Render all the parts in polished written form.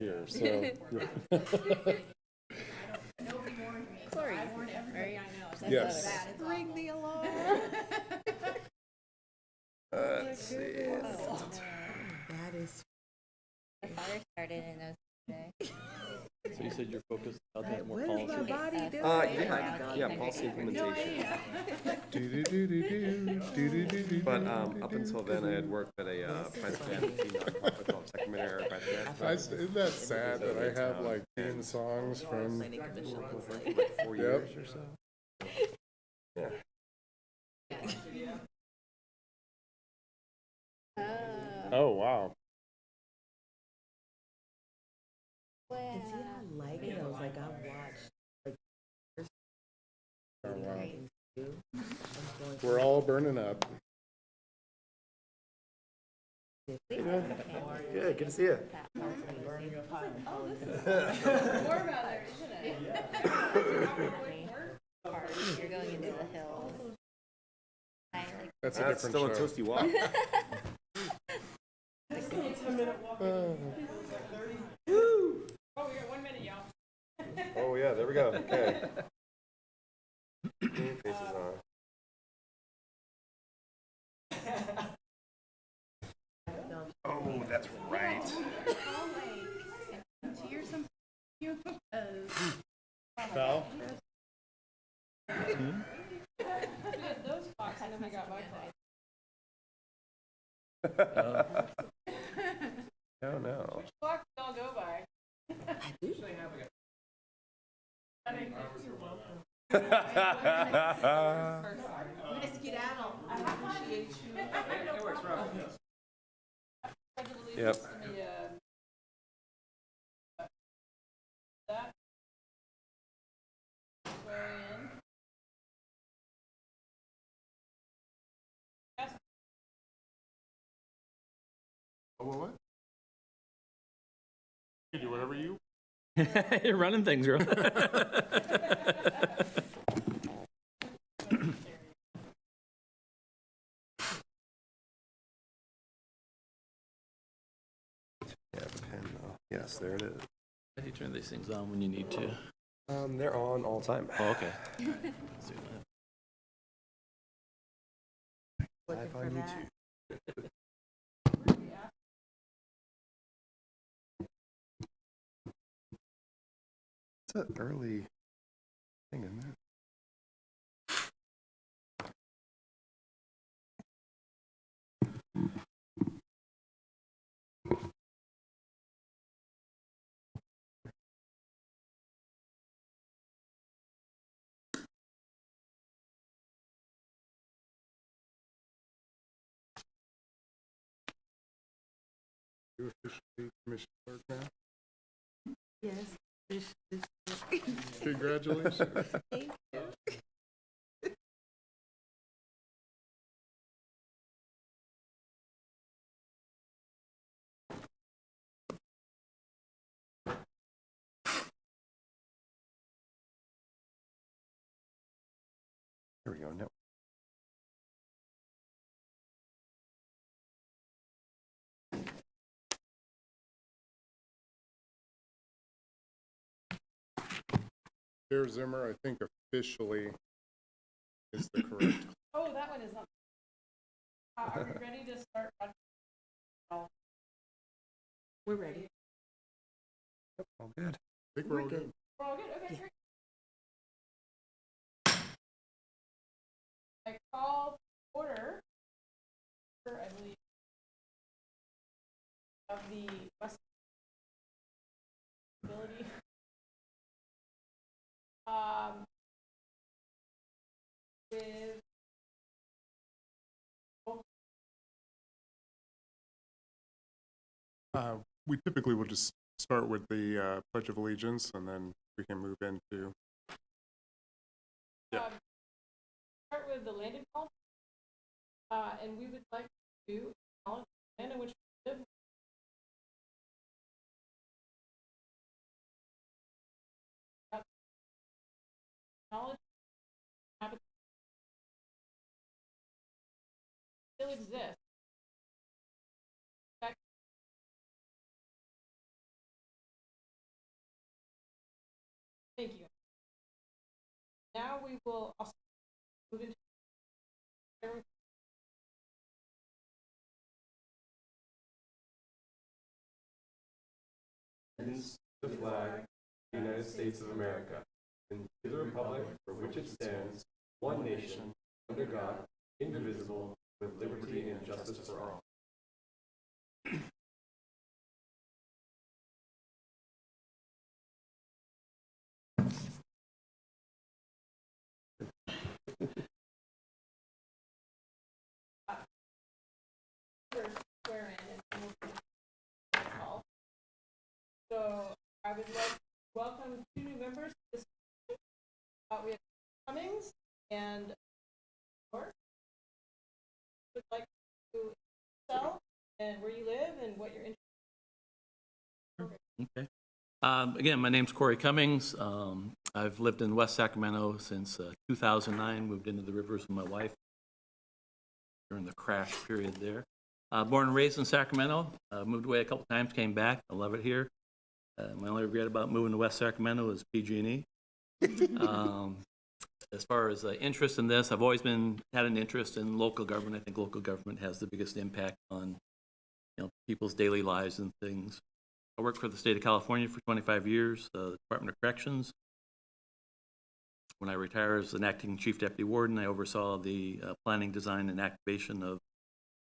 here, so. Sorry, right? Yes. Ring the alarm. Let's see. That is. The fire started in those today. So you said you're focused out there more What is my policy. body doing? Yeah, policy implementation. But up until then, I had worked at a private entity nonprofit called Second Minute Isn't that sad that I have like theme songs from? Planning commission looks like. like 4 years or so. Yeah. Oh wow. And see, I like it. I was like, I watched like Oh wow. I'm going to We're all burning up. Good, good to see you. More about it, isn't it? You're going into the hills. I like That's a That's different still show. a toasty walk. Oh yeah, there we go. Okay. Game faces on. Oh, that's right. Val? those spots and then I got my No, no. clock all go by. I'm gonna skedaddle. I appreciate you. Yep. That swearing in. Oh, what? You do whatever you. You're running things, girl. Yeah, pen though. Yes, there it is. How do you turn these things on when you need to? They're on all the time. Oh, okay. Let's do that. Live on YouTube. It's an early thing, isn't it? You officially commission clerk now? Yes. Congratulations. Thank you. Here we go. No. Chair Zimmer, I think officially is the correct. Oh, that one is not. Are we ready to start? We're ready. All good. I think we're all good. We're all good? Okay, great. I call order, I believe, of the West ability. With We typically will just start with the Pledge of Allegiance, and then we can move into. Yeah. start with the land acknowledgement, and we would like to acknowledge the land in which we live. Acknowledge still exists. Thank you. Now we will also move into the flag of the United States of America, and to the republic for which it stands, one nation, under God, indivisible, with liberty and justice for all. swear in and we'll call. So I would like to welcome 2 new members to this. We have Cummings and Moore. Would like to yourself and where you live and what you're interested in. Okay. Again, my name's Corey Cummings. I've lived in West Sacramento since 2009, moved into the Rivers with my wife during the crash period there. Born and raised in Sacramento, moved away a couple times, came back. I love it here. My only regret about moving to West Sacramento is PG&E. As far as interest in this, I've always had an interest in local government. I think local government has the biggest impact on people's daily lives and things. I worked for the state of California for 25 years, the Department of Corrections. When I retired as an acting chief deputy warden, I oversaw the planning, design, and activation of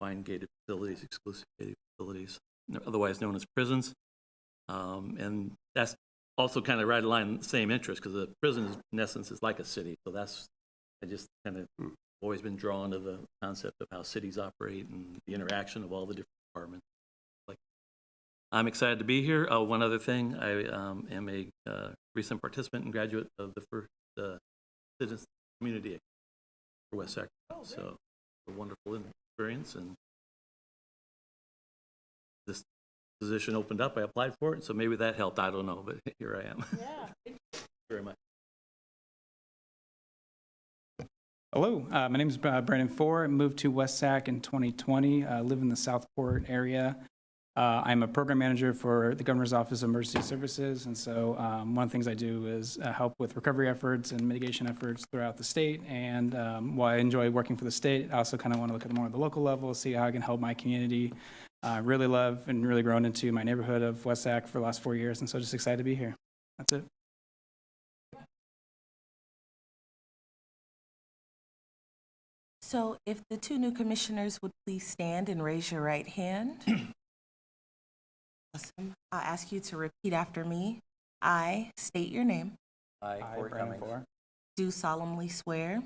confined gated facilities, exclusive gated facilities, otherwise known as prisons. And that's also kind of right along the same interest, because the prison, in essence, is like a city. So I just kind of always been drawn to the concept of how cities operate and the interaction of all the different departments. I'm excited to be here. One other thing, I am a recent participant and graduate of the first Citizens Community for West Sacramento. So a wonderful experience, and this position opened up. I applied for it, so maybe that helped. I don't know, but here I am. Yeah. Thank you very much. Hello, my name is Brandon Four. I moved to West Sac in 2020. I live in the Southport area. I'm a program manager for the Governor's Office of Emergency Services, and so one of the things I do is help with recovery efforts and mitigation efforts throughout the state. And while I enjoy working for the state, I also kind of want to look at more at the local level, see how I can help my community. Really love and really grown into my neighborhood of West Sac for the last 4 years, and so just excited to be here. That's it. So if the 2 new commissioners would please stand and raise your right hand. Awesome. I'll ask you to repeat after me. I state your name. I, Corey Brandon Cummings, Four, Do solemnly swear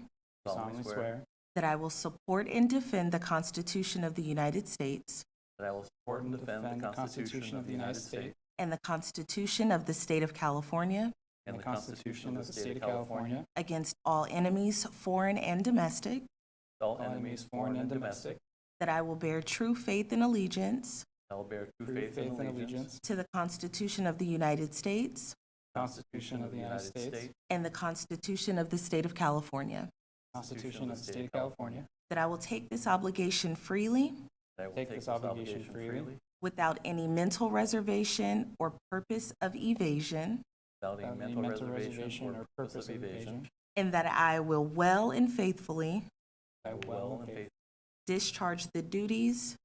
solemnly swear that I will support and defend the Constitution of the United States that I will support and defend the Constitution of the United States and the Constitution of the State of California and the Constitution of the State of California against all enemies, foreign and domestic, all all enemies, foreign and domestic. that I will bear true faith and allegiance I will bear true True faith and allegiance to the Constitution of the United States Constitution of the United States, and the Constitution of the State of California, Constitution of the State of California. that I will take this obligation freely that I will Take this obligation freely without any mental reservation or purpose of evasion, without without any mental reservation or purpose of evasion. and that I will well and faithfully I will and faithfully discharge the duties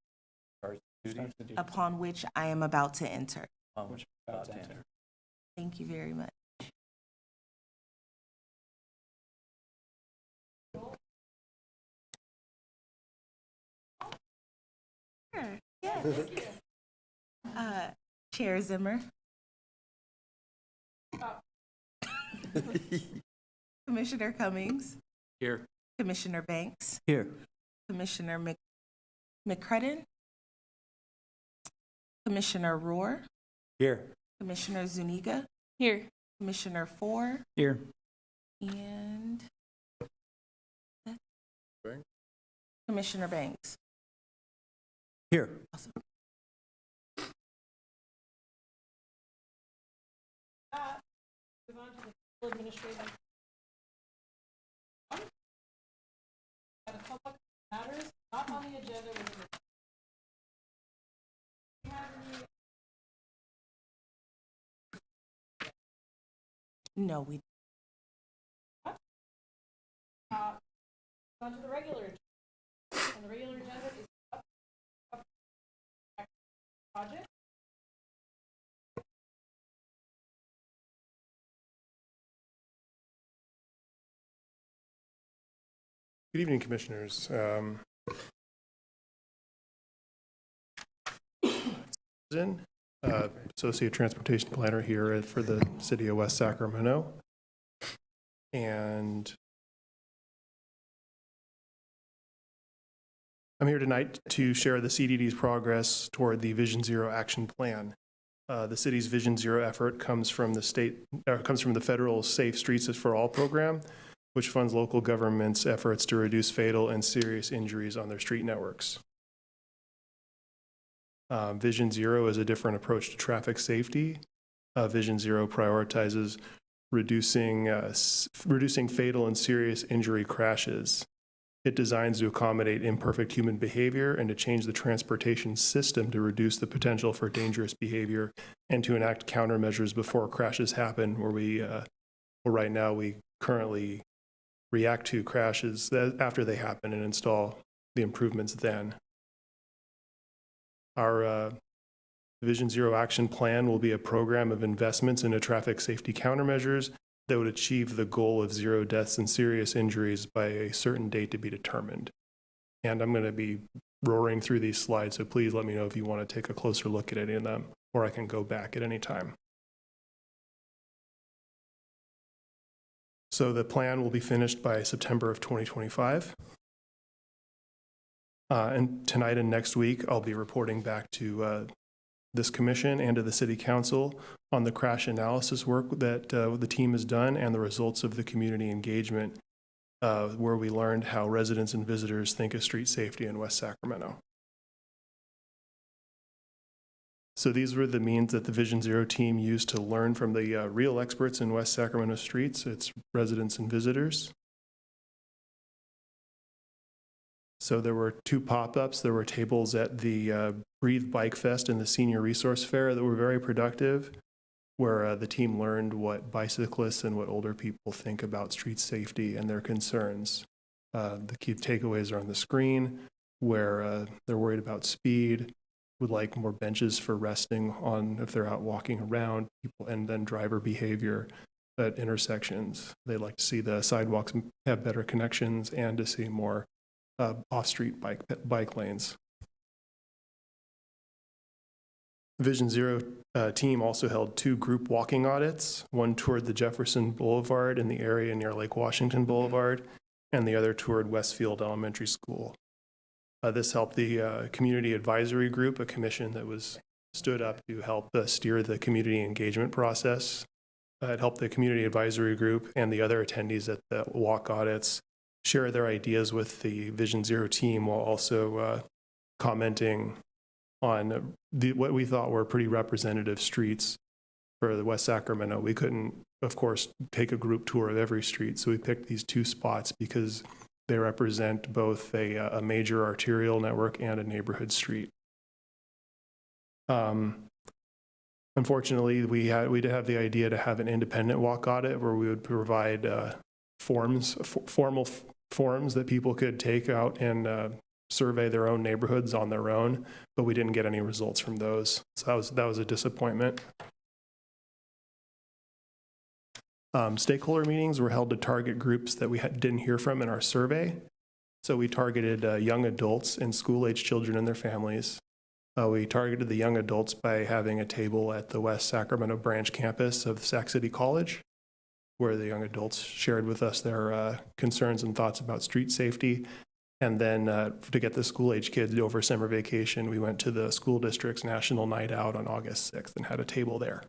discharge the duties upon which I am about to enter. which I'm about to enter. Thank you very much. Sure, yes. Chair Zimmer. Commissioner Cummings. Here. Commissioner Banks. Here. Commissioner McCrudden. Commissioner Rohr. Here. Commissioner Zuniga. Here. Commissioner Four. Here. And Banks? Commissioner Banks. Here. Awesome. Move on to the full administrative. At a public matters not on the agenda within the. Do you have any No, we, On to the regular agenda. And the regular agenda is up project. Good evening, Commissioners. Associate Transportation Planner here for the City of West Sacramento. And I'm here tonight to share the CDD's progress toward the Vision Zero Action Plan. The city's Vision Zero effort comes from the federal Safe Streets for All program, which funds local governments' efforts to reduce fatal and serious injuries on their street networks. Vision Zero is a different approach to traffic safety. Vision Zero prioritizes reducing fatal and serious injury crashes. It designs to accommodate imperfect human behavior and to change the transportation system to reduce the potential for dangerous behavior and to enact countermeasures before crashes happen, where right now we currently react to crashes after they happen and install the improvements then. Our Vision Zero Action Plan will be a program of investments into traffic safety countermeasures that would achieve the goal of 0 deaths and serious injuries by a certain date to be determined. And I'm going to be roaring through these slides, so please let me know if you want to take a closer look at any of them, or I can go back at any time. So the plan will be finished by September of 2025. And tonight and next week, I'll be reporting back to this commission and to the city council on the crash analysis work that the team has done and the results of the community engagement, where we learned how residents and visitors think of street safety in West Sacramento. So these were the means that the Vision Zero team used to learn from the real experts in West Sacramento streets, its residents and visitors. So there were 2 pop-ups. There were tables at the Breathe Bike Fest and the Senior Resource Fair that were very productive, where the team learned what bicyclists and what older people think about street safety and their concerns. The key takeaways are on the screen, where they're worried about speed, would like more benches for resting on if they're out walking around, people, and then driver behavior at intersections. They like to see the sidewalks have better connections and to see more off-street bike lanes. Vision Zero team also held 2 group walking audits. One toured the Jefferson Boulevard in the area near Lake Washington Boulevard, and the other toured Westfield Elementary School. This helped the Community Advisory Group, a commission that was stood up to help steer the community engagement process. It helped the Community Advisory Group and the other attendees at the walk audits share their ideas with the Vision Zero team, while also commenting on what we thought were pretty representative streets for the West Sacramento. We couldn't, of course, take a group tour of every street, so we picked these 2 spots because they represent both a major arterial network and a neighborhood street. Unfortunately, we did have the idea to have an independent walk audit where we would provide formal forms that people could take out and survey their own neighborhoods on their own, but we didn't get any results from those. So that was a disappointment. Stakeholder meetings were held to target groups that we didn't hear from in our survey. So we targeted young adults and school-age children and their families. We targeted the young adults by having a table at the West Sacramento branch campus of Sac City College, where the young adults shared with us their concerns and thoughts about street safety. And then to get the school-age kids over summer vacation, we went to the school district's National Night Out on August 6th and had a table there.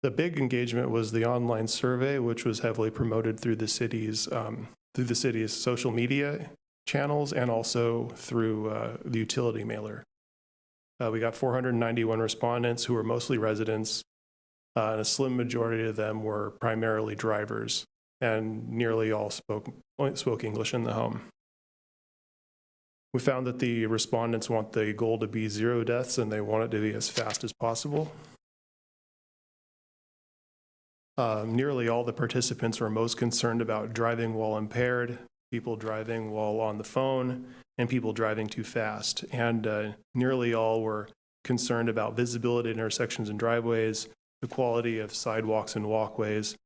The big engagement was the online survey, which was heavily promoted through the city's social media channels and also through the utility mailer. We got 491 respondents who were mostly residents, and a slim majority of them were primarily drivers, and nearly all spoke English in the home. We found that the respondents want the goal to be 0 deaths, and they want it to be as fast as possible. Nearly all the participants were most concerned about driving while impaired, people driving while on the phone, and people driving too fast. And nearly all were concerned about visibility at intersections and driveways, the quality of sidewalks and walkways,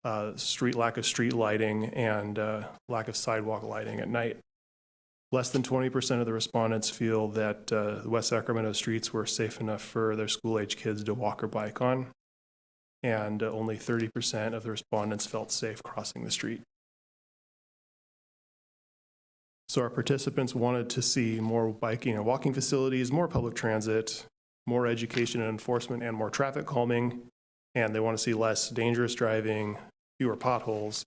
lack of street lighting, and lack of sidewalk lighting at night. Less than 20% of the respondents feel that West Sacramento streets were safe enough for their school-age kids to walk or bike on, and only 30% of the respondents felt safe crossing the street. So our participants wanted to see more biking and walking facilities, more public transit, more education and enforcement, and more traffic calming, and they want to see less dangerous driving, fewer potholes,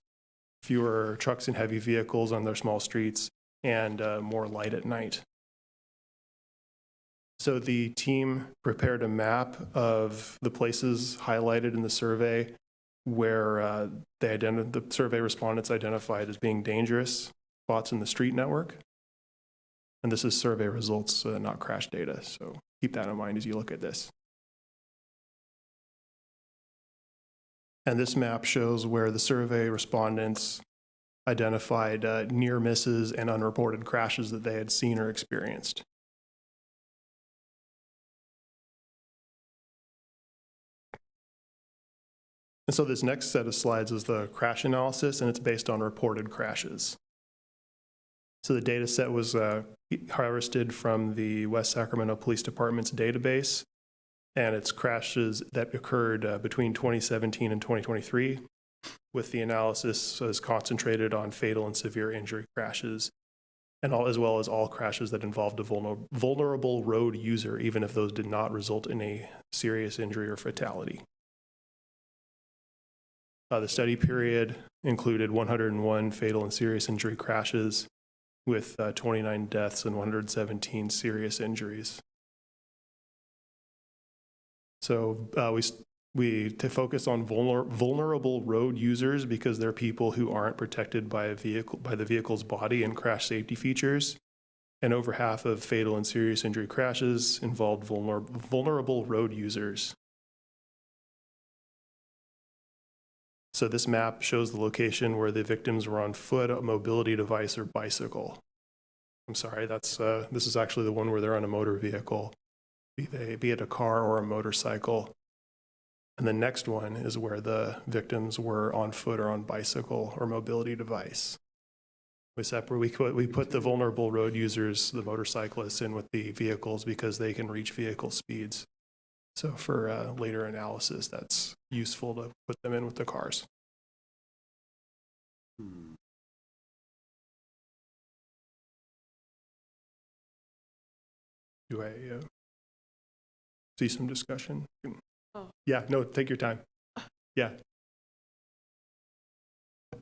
fewer trucks and heavy vehicles on their small streets, and more light at night. So the team prepared a map of the places highlighted in the survey where the survey respondents identified as being dangerous spots in the street network. And this is survey results, not crash data. So keep that in mind as you look at this. And this map shows where the survey respondents identified near misses and unreported crashes that they had seen or experienced. And so this next set of slides is the crash analysis, and it's based on reported crashes. So the data set was harvested from the West Sacramento Police Department's database, and it's crashes that occurred between 2017 and 2023, with the analysis is concentrated on fatal and severe injury crashes, and as well as all crashes that involved a vulnerable road user, even if those did not result in a serious injury or fatality. The study period included 101 fatal and serious injury crashes with 29 deaths and 117 serious injuries. So we focus on vulnerable road users because they're people who aren't protected by the vehicle's body and crash safety features. And over half of fatal and serious injury crashes involved vulnerable road users. So this map shows the location where the victims were on foot, a mobility device, or bicycle. I'm sorry, this is actually the one where they're on a motor vehicle, be it a car or a motorcycle. And the next one is where the victims were on foot or on bicycle or mobility device. We put the vulnerable road users, the motorcyclists, in with the vehicles because they can reach vehicle speeds. So for later analysis, that's useful to put them in with the cars. Do I see some discussion? Oh. Yeah, no, take your time. Yeah. Do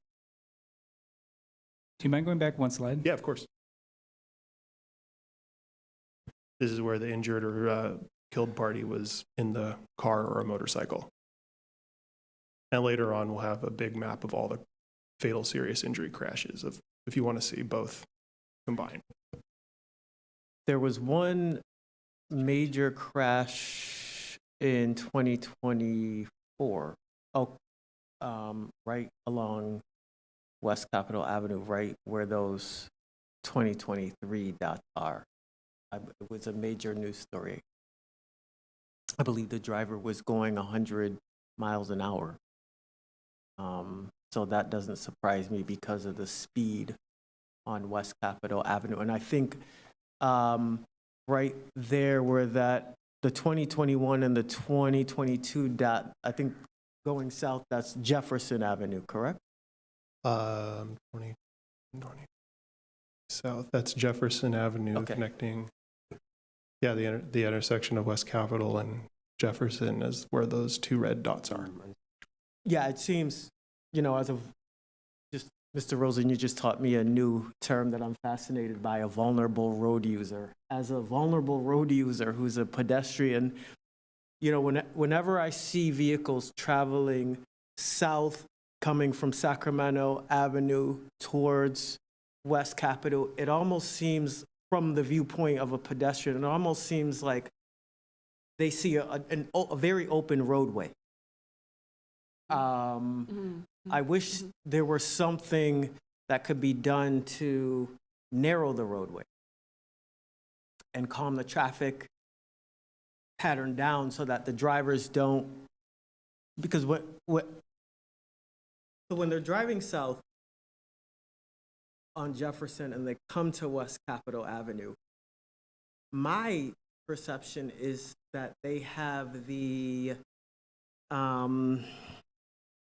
you mind going back one slide? Yeah, of course. This is where the injured or killed party was in the car or a motorcycle. And later on, we'll have a big map of all the fatal serious injury crashes if you want to see both combined. There was one major crash in 2024, right along West Capitol Avenue, right where those 2023 dots are. It was a major news story. I believe the driver was going 100 miles an hour. So that doesn't surprise me because of the speed on West Capitol Avenue. And I think right there where the 2021 and the 2022 dot, I think going south, that's Jefferson Avenue, correct? 20 south, that's Jefferson Avenue. Okay. Connecting. Yeah, the intersection of West Capitol and Jefferson is where those two red dots are. Yeah, it seems, as of just, Mr. Rosen, you just taught me a new term that I'm fascinated by, a vulnerable road user. As a vulnerable road user who's a pedestrian, whenever I see vehicles traveling south, coming from Sacramento Avenue towards West Capitol, it almost seems, from the viewpoint of a pedestrian, it almost seems like they see a very open roadway. I wish there were something that could be done to narrow the roadway and calm the traffic pattern down so that the drivers don't, because so when they're driving south on Jefferson and they come to West Capitol Avenue, my perception is that they have the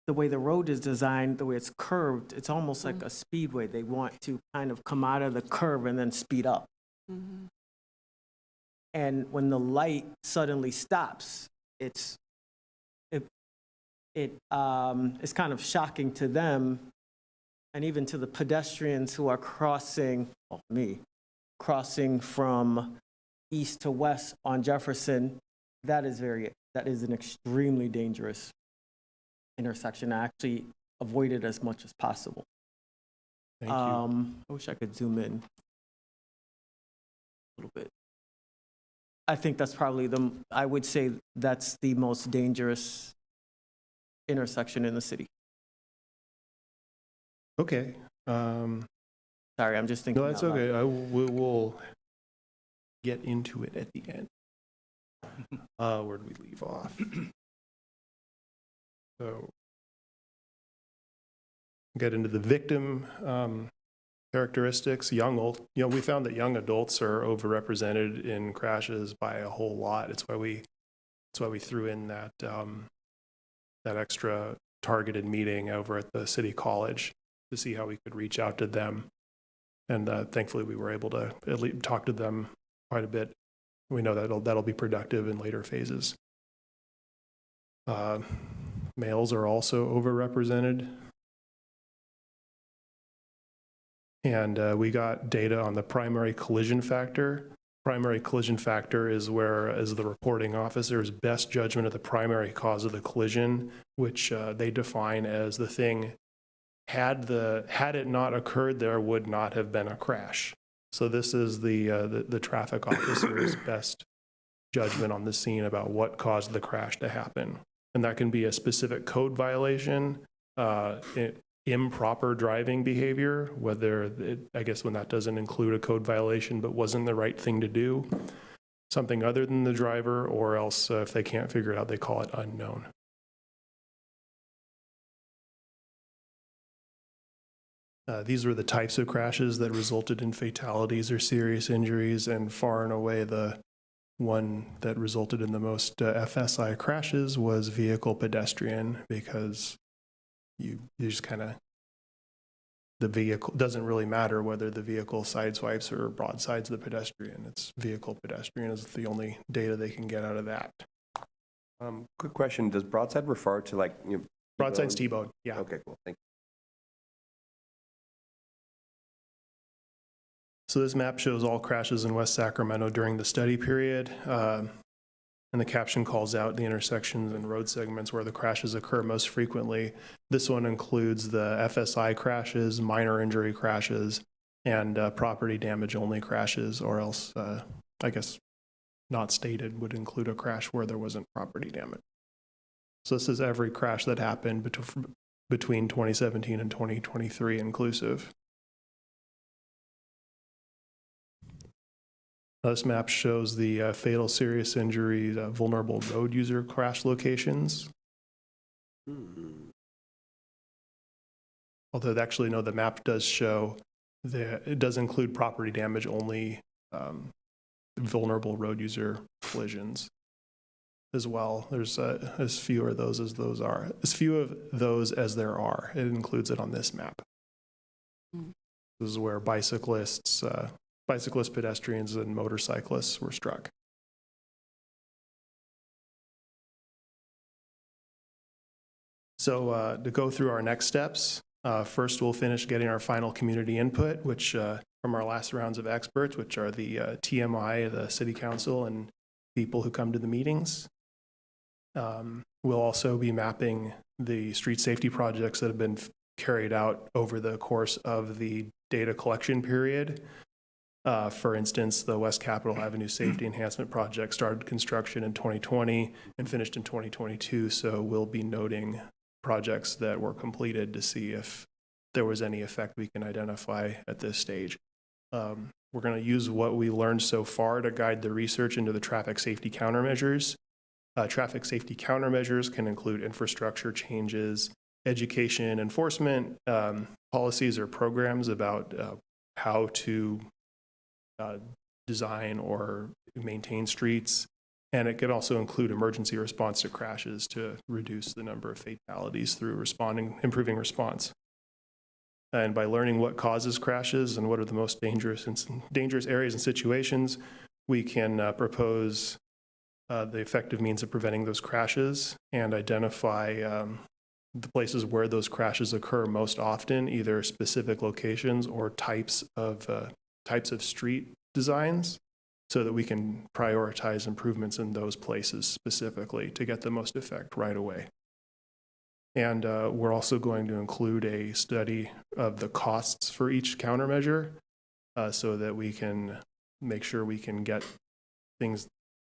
way the road is designed, the way it's curved, it's almost like a speedway. They want to kind of come out of the curve and then speed up. And when the light suddenly stops, it's kind of shocking to them and even to the pedestrians who are crossing from east to west on Jefferson. That is an extremely dangerous intersection. I actually avoid it as much as possible. Thank you. I wish I could zoom in a little bit. I think that's probably I would say that's the most dangerous intersection in the city. Okay. Sorry, I'm just thinking. No, that's out loud. okay. We'll get into it at the end. Where did we leave off? So, get into the victim characteristics. We found that young adults are overrepresented in crashes by a whole lot. That's why we threw in that extra targeted meeting over at the City College to see how we could reach out to them. And thankfully, we were able to at least talk to them quite a bit. We know that'll be productive in later phases. Males are also overrepresented. And we got data on the primary collision factor. Primary collision factor is where, as the reporting officer's best judgment of the primary cause of the collision, which they define as the thing, had it not occurred, there would not have been a crash. So this is the traffic officer's best judgment on the scene about what caused the crash to happen. And that can be a specific code violation, improper driving behavior, I guess when that doesn't include a code violation but wasn't the right thing to do, something other than the driver, or else if they can't figure it out, they call it unknown. These were the types of crashes that resulted in fatalities or serious injuries, and far and away the one that resulted in the most FSI crashes was vehicle pedestrian, because you just kind of, the vehicle doesn't really matter whether the vehicle sideswipes or broadsides the pedestrian. It's vehicle pedestrian is the only data they can get out of that. Quick question: does broadside refer to Broadside's T-bone? Yeah. Okay, cool. Thank you. So this map shows all crashes in West Sacramento during the study period. And the caption calls out the intersections and road segments where the crashes occur most frequently. This one includes the FSI crashes, minor injury crashes, and property damage only crashes, or else, I guess, not stated would include a crash where there wasn't property damage. So this is every crash that happened between 2017 and 2023 inclusive. This map shows the fatal serious injury, vulnerable road user crash locations. Although actually, no, the map does show that it does include property damage only vulnerable road user collisions as well. There's as few of those as there are. It includes it on this map. This is where bicyclists, pedestrians, and motorcyclists were struck. So to go through our next steps, first we'll finish getting our final community input, which from our last rounds of experts, which are the TMI, the City Council, and people who come to the meetings. We'll also be mapping the street safety projects that have been carried out over the course of the data collection period. For instance, the West Capitol Avenue Safety Enhancement Project started construction in 2020 and finished in 2022, so we'll be noting projects that were completed to see if there was any effect we can identify at this stage. We're going to use what we learned so far to guide the research into the traffic safety countermeasures. Traffic safety countermeasures can include infrastructure changes, education, enforcement, policies or programs about how to design or maintain streets. And it can also include emergency response to crashes to reduce the number of fatalities through improving response. And by learning what causes crashes and what are the most dangerous areas and situations, we can propose the effective means of preventing those crashes and identify the places where those crashes occur most often, either specific locations or types of street designs, so that we can prioritize improvements in those places specifically to get the most effect right away. And we're also going to include a study of the costs for each countermeasure so that we can make sure we can get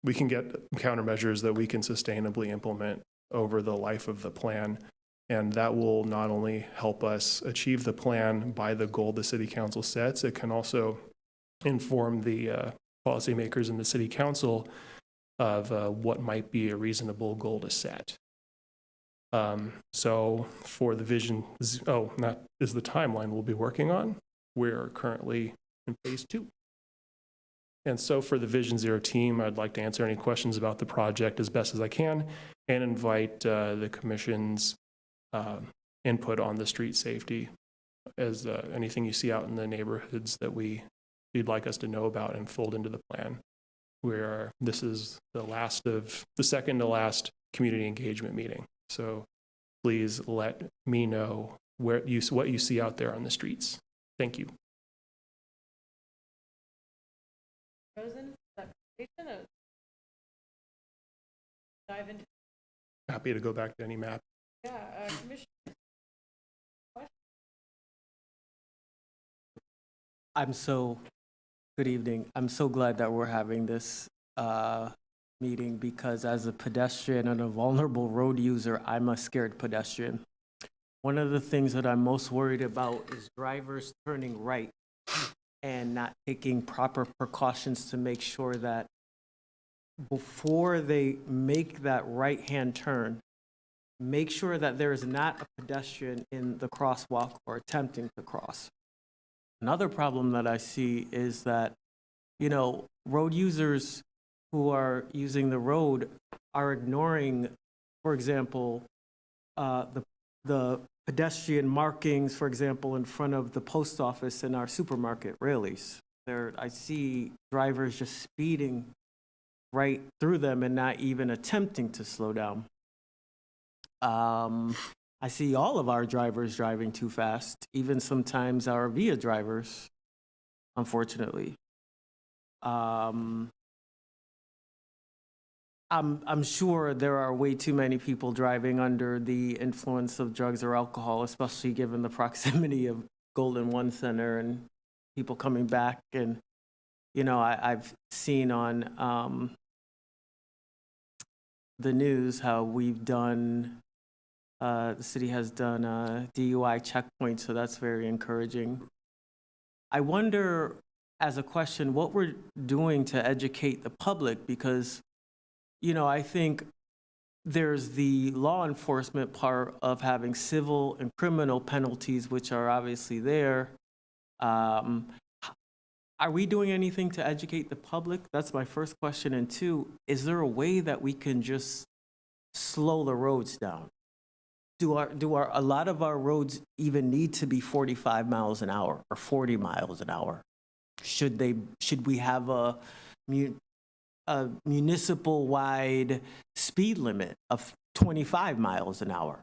countermeasures that we can sustainably implement over the life of the plan. And that will not only help us achieve the plan by the goal the City Council sets, it can also inform the policymakers in the City Council of what might be a reasonable goal to set. So for the vision, that is the timeline we'll be working on. We're currently in phase 2. And so for the Vision Zero team, I'd like to answer any questions about the project as best as I can and invite the Commission's input on the street safety as anything you see out in the neighborhoods that you'd like us to know about and fold into the plan. This is the second to last community engagement meeting. So please let me know what you see out there on the streets. Thank you. Rosen, dive into, Happy to go back to any map. Commissioner. Good evening. I'm so glad that we're having this meeting because as a pedestrian and a vulnerable road user, I'm a scared pedestrian. One of the things that I'm most worried about is drivers turning right and not taking proper precautions to make sure that before they make that right-hand turn, make sure that there is not a pedestrian in the crosswalk or attempting to cross. Another problem that I see is that, road users who are using the road are ignoring, for example, the pedestrian markings, for example, in front of the post office and our supermarket, Raley's. I see drivers just speeding right through them and not even attempting to slow down. I see all of our drivers driving too fast, even sometimes our VIA drivers, unfortunately. I'm sure there are way too many people driving under the influence of drugs or alcohol, especially given the proximity of Golden One Center and people coming back. And, I've seen on the news how we've done, the city has done a DUI checkpoint, so that's very encouraging. I wonder, as a question, what we're doing to educate the public, because I think there's the law enforcement part of having civil and criminal penalties, which are obviously there. Are we doing anything to educate the public? That's my first question. And 2, is there a way that we can just slow the roads down? Do a lot of our roads even need to be 45 miles an hour or 40 miles an hour? Should we have a municipal-wide speed limit of 25 miles an hour?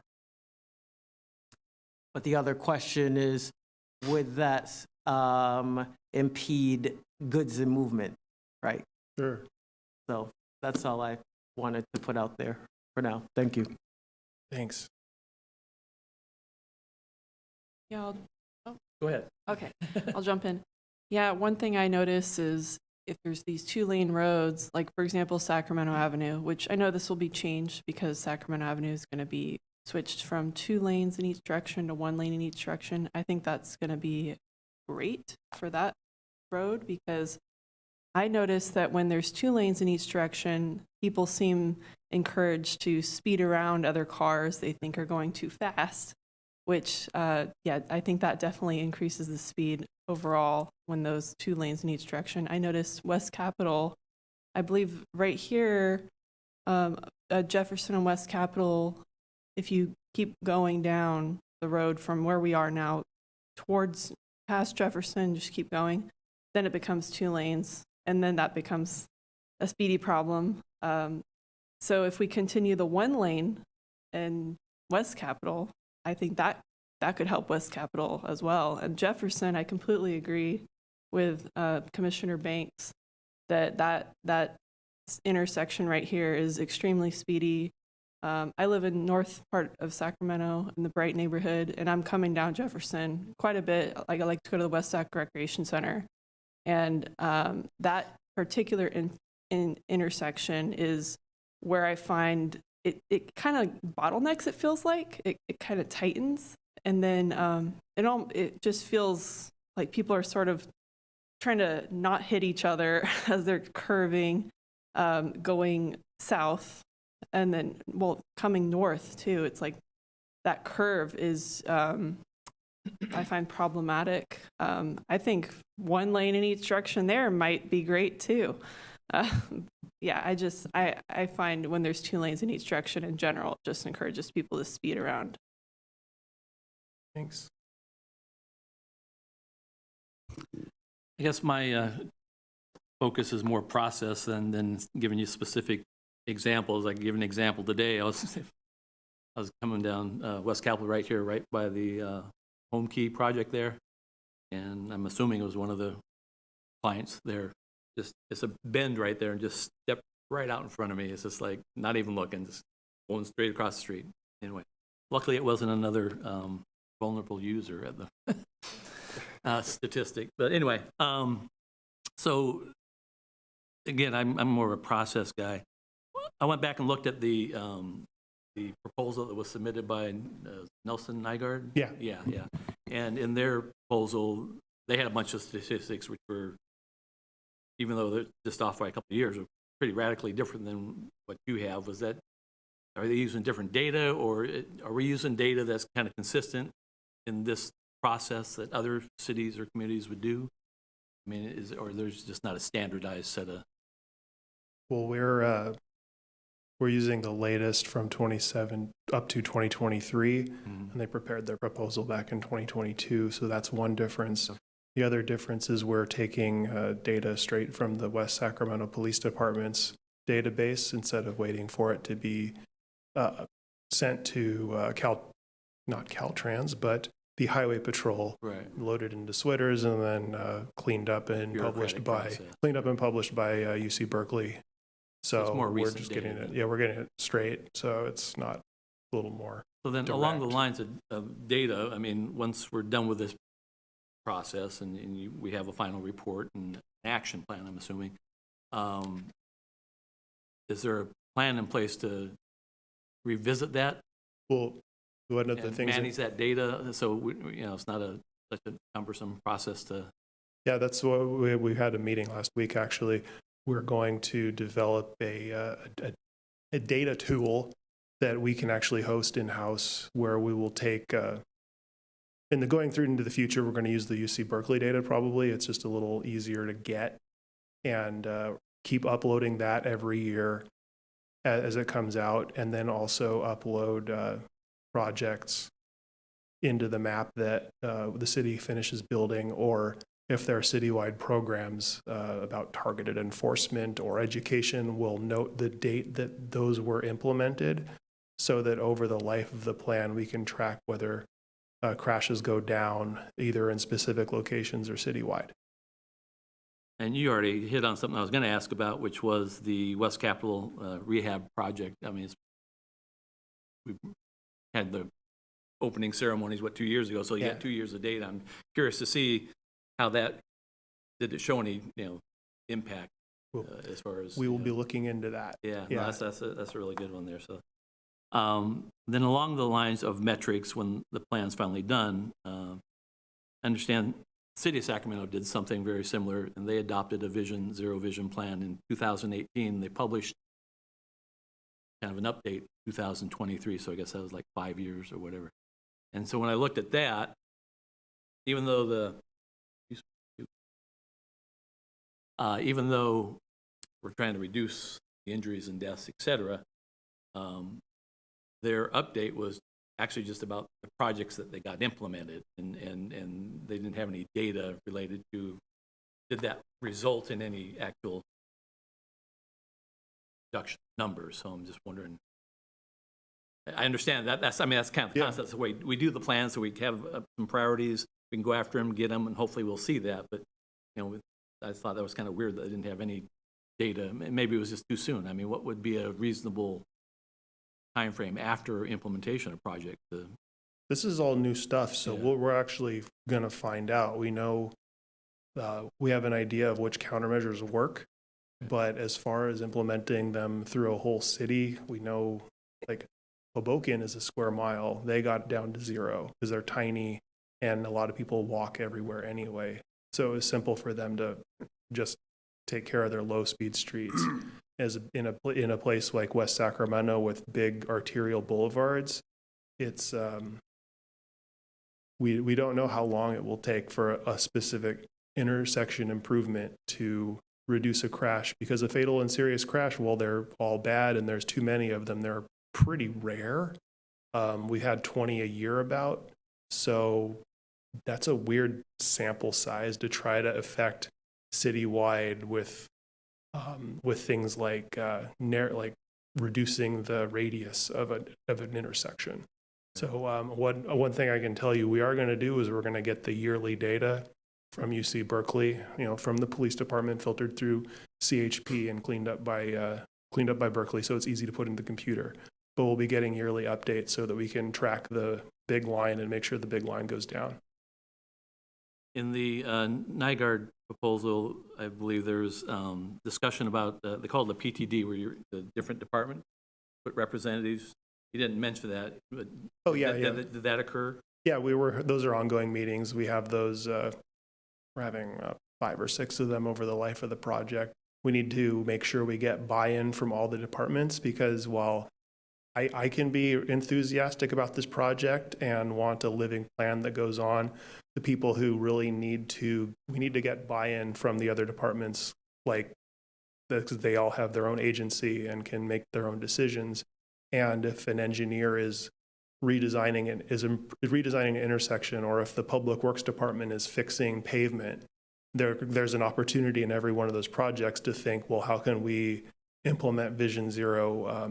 But the other question is, would that impede goods and movement, right? Sure. So that's all I wanted to put out there for now. Thank you. Thanks. Yeah, Go ahead. okay, I'll jump in. Yeah, one thing I notice is if there's these 2-lane roads, like for example, Sacramento Avenue, which I know this will be changed because Sacramento Avenue is going to be switched from 2 lanes in each direction to 1 lane in each direction. I think that's going to be great for that road, because I noticed that when there's 2 lanes in each direction, people seem encouraged to speed around other cars they think are going too fast, which, yeah, I think that definitely increases the speed overall when those 2 lanes in each direction. I noticed West Capitol, I believe right here, Jefferson and West Capitol, if you keep going down the road from where we are now towards past Jefferson, just keep going, then it becomes 2 lanes, and then that becomes a speedy problem. So if we continue the 1 lane in West Capitol, I think that could help West Capitol as well. And Jefferson, I completely agree with Commissioner Banks that intersection right here is extremely speedy. I live in north part of Sacramento in the Bright neighborhood, and I'm coming down Jefferson quite a bit. Like, I like to go to the West Sac Recreation Center, and that particular intersection is where I find it kind of bottlenecks. It feels like it kind of tightens, and then it just feels like people are sort of trying to not hit each other as they're curving, going south, and then, well, coming north too. It's like that curve is, I find problematic. I think 1 lane in each direction there might be great too. Yeah, I find when there's 2 lanes in each direction in general, it just encourages people to speed around. Thanks. I guess my focus is more process than giving you specific examples. I can give an example today. I was coming down West Capitol right here, right by the Home Key project there, and I'm assuming it was one of the clients there. Just, it's a bend right there, and just stepped right out in front of me. It's just like not even looking, just going straight across the street. Anyway, luckily it wasn't another vulnerable user at the statistic. But anyway, so again, I'm more of a process guy. I went back and looked at the proposal that was submitted by Nelson Nygaard. Yeah. And in their proposal, they had a bunch of statistics which were, even though they're just off by a couple of years, are pretty radically different than what you have. Was that, are they using different data, or are we using data that's kind of consistent in this process that other cities or communities would do? I mean, or there's just not a standardized set of? Well, we're using the latest from 27 up to 2023, and they prepared their proposal back in 2022. So that's one difference. The other difference is we're taking data straight from the West Sacramento Police Department's database instead of waiting for it to be sent to not Caltrans, but the Highway Patrol, Right. loaded into Switters and then cleaned up and published by UC Berkeley. So it's more we're recent just data getting it. than- Yeah, we're getting it straight. So it's not a little more. So then along the direct. lines of data, I mean, once we're done with this process and we have a final report and an action plan, I'm assuming, is there a plan in place to revisit that Well, one of the and things. manage that data? So, it's not such a cumbersome process to. Yeah, that's what we had a meeting last week, actually. We're going to develop a data tool that we can actually host in-house, where we will take, going through into the future, we're going to use the UC Berkeley data probably. It's just a little easier to get, and keep uploading that every year as it comes out, and then also upload projects into the map that the city finishes building, or if there are citywide programs about targeted enforcement or education, we'll note the date that those were implemented, so that over the life of the plan, we can track whether crashes go down either in specific locations or citywide. And you already hit on something I was going to ask about, which was the West Capitol rehab project. I mean, we had the opening ceremonies, 2 years ago? So you got 2 years of data. I'm curious to see how that, did it show any, impact as far as? We will be looking into that. Yeah, Yeah. no, that's a really good one there. So Then along the lines of metrics, when the plan's finally done, I understand City of Sacramento did something very similar, and they adopted a zero vision plan in 2018. They published kind of an update 2023, so I guess that was like 5 years or whatever. And so when I looked at that, even though we're trying to reduce the injuries and deaths, et cetera, their update was actually just about the projects that they got implemented, and they didn't have any data related to, did that result in any actual reduction numbers? So I'm just wondering. I understand that. That's kind of the Yeah. concept. That's the way we do the plan, so we have some priorities. We can go after them, get them, and hopefully we'll see that. But, I thought that was kind of weird that they didn't have any data. Maybe it was just too soon. I mean, what would be a reasonable timeframe after implementation of a project? This is all new stuff, so Yeah. we're actually going to find out. We know, we have an idea of which countermeasures work, but as far as implementing them through a whole city, we know, like, Hoboken is a square mile. They got down to 0 because they're tiny and a lot of people walk everywhere anyway. So it was simple for them to just take care of their low-speed streets. As in a place like West Sacramento with big arterial boulevards, it's we don't know how long it will take for a specific intersection improvement to reduce a crash, because a fatal and serious crash, well, they're all bad and there's too many of them. They're pretty rare. We had 20 a year about, so that's a weird sample size to try to affect citywide with things like reducing the radius of an intersection. So one thing I can tell you we are going to do is we're going to get the yearly data from UC Berkeley, from the police department, filtered through CHP and cleaned up by Berkeley, so it's easy to put in the computer. But we'll be getting yearly updates so that we can track the big line and make sure the big line goes down. In the NIGARD proposal, I believe there's discussion about, they call it the PTD, where the different department put representatives. You didn't mention that, but Oh, yeah, yeah. Did that occur? Yeah, those are ongoing meetings. We have those, we're having 5 or 6 of them over the life of the project. We need to make sure we get buy-in from all the departments, because while I can be enthusiastic about this project and want a living plan that goes on, the people who really we need to get buy-in from the other departments, like, because they all have their own agency and can make their own decisions. And if an engineer is redesigning an intersection, or if the public works department is fixing pavement, there's an opportunity in every one of those projects to think, well, how can we implement Vision Zero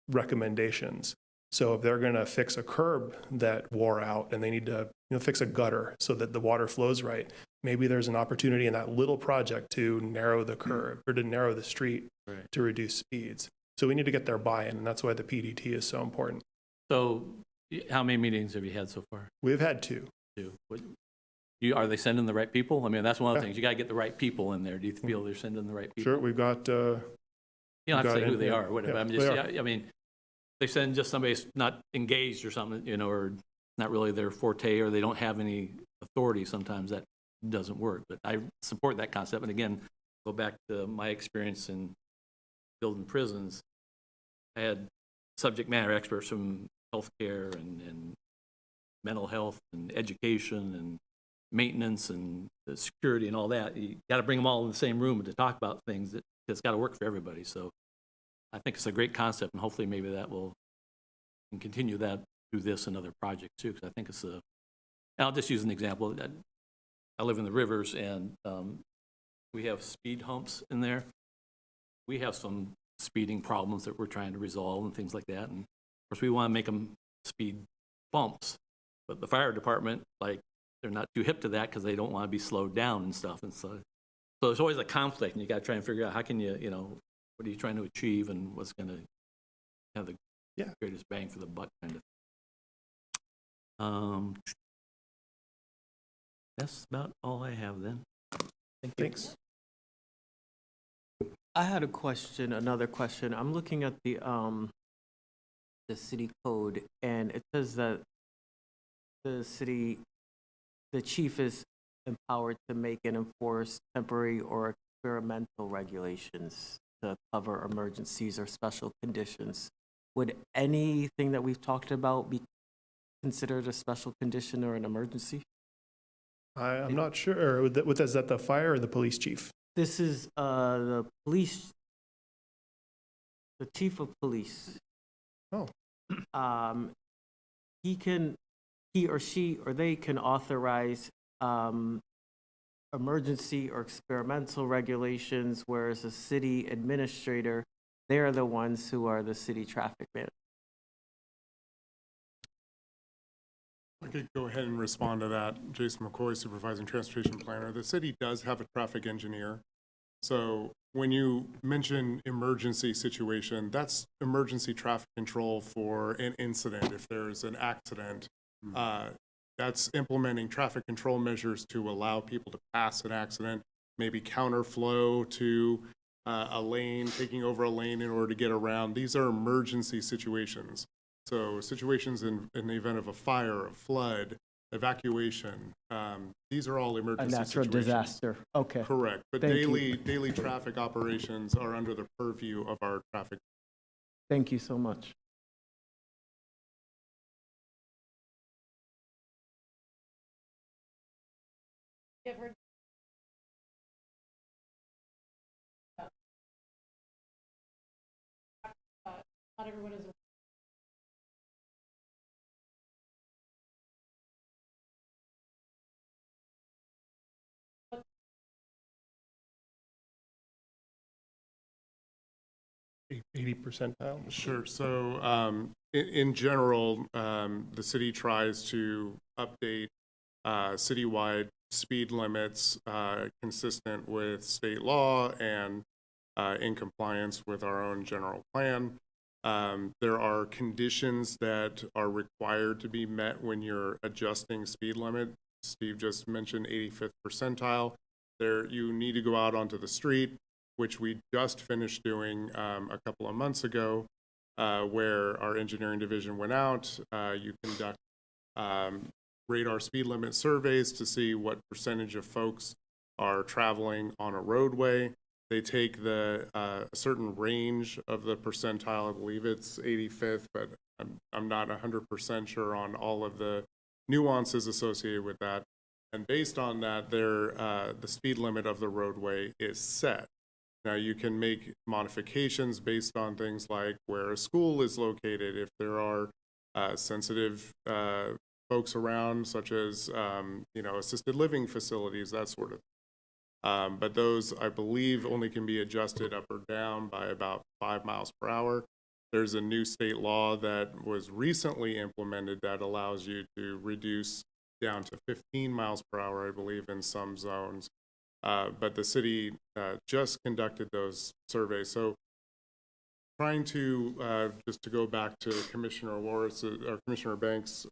recommendations? So if they're going to fix a curb that wore out and they need to fix a gutter so that the water flows right, maybe there's an opportunity in that little project to narrow the curb or to narrow the street to reduce speeds. So we need to get their buy-in, and that's why the PDT is so important. So how many meetings have you had so far? We've had 2. Are they sending the right people? I mean, that's one of the things. You got to get the right people in there. Do you feel they're sending the right people? Sure, we've got... you don't have to say who they are or whatever. Yeah, I'm just, I mean, they send just somebody who's not engaged or something, or not really their forte, or they don't have any authority. Sometimes that doesn't work. But I support that concept. And again, go back to my experience in building prisons. I had subject matter experts from healthcare and mental health and education and maintenance and security and all that. You got to bring them all in the same room to talk about things that's got to work for everybody. So I think it's a great concept, and hopefully maybe that will continue that through this and other projects too, because I think it's and I'll just use an example. I live in the rivers, and we have speed humps in there. We have some speeding problems that we're trying to resolve and things like that. And of course, we want to make them speed bumps, but the fire department, they're not too hip to that because they don't want to be slowed down and stuff. And so there's always a conflict, and you got to try and figure out how can you, what are you trying to achieve and what's going to have the greatest bang for the buck kind of. That's about all I have then. Thanks. I had a question, another question. I'm looking at the the city code, and it says that the chief is empowered to make and enforce temporary or experimental regulations to cover emergencies or special conditions. Would anything that we've talked about be considered a special condition or an emergency? I'm not sure. Is that the fire or the police chief? This is the chief of police. Oh. He or she or they can authorize emergency or experimental regulations, whereas a city administrator, they are the ones who are the city traffic manager. I could go ahead and respond to that. Jason McCoy, Supervising Transportation Planner. The city does have a traffic engineer. So when you mention emergency situation, that's emergency traffic control for an incident. If there's an accident, that's implementing traffic control measures to allow people to pass an accident, maybe counterflow to a lane, taking over a lane in order to get around. These are emergency situations. So situations in the event of a fire, a flood, evacuation, these are all A emergency natural situations. disaster. Okay. Correct. But Thank you. daily traffic operations are under the purview of our traffic. Thank you so much. Not everyone is. Eighty percentile. Sure. So in general, the city tries to update citywide speed limits consistent with state law and in compliance with our own general plan. There are conditions that are required to be met when you're adjusting speed limit. Steve just mentioned 85th percentile. There, you need to go out onto the street, which we just finished doing a couple of months ago, where our engineering division went out. You conduct radar speed limit surveys to see what percentage of folks are traveling on a roadway. They take the certain range of the percentile. I believe it's 85th, but I'm not 100% sure on all of the nuances associated with that. And based on that, the speed limit of the roadway is set. Now, you can make modifications based on things like where a school is located, if there are sensitive folks around, such as assisted living facilities, that sort of thing. But those, I believe, only can be adjusted up or down by about 5 miles per hour. There's a new state law that was recently implemented that allows you to reduce down to 15 miles per hour, I believe, in some zones. But the city just conducted those surveys. So trying to, just to go back to Commissioner Warris, or Commissioner Banks'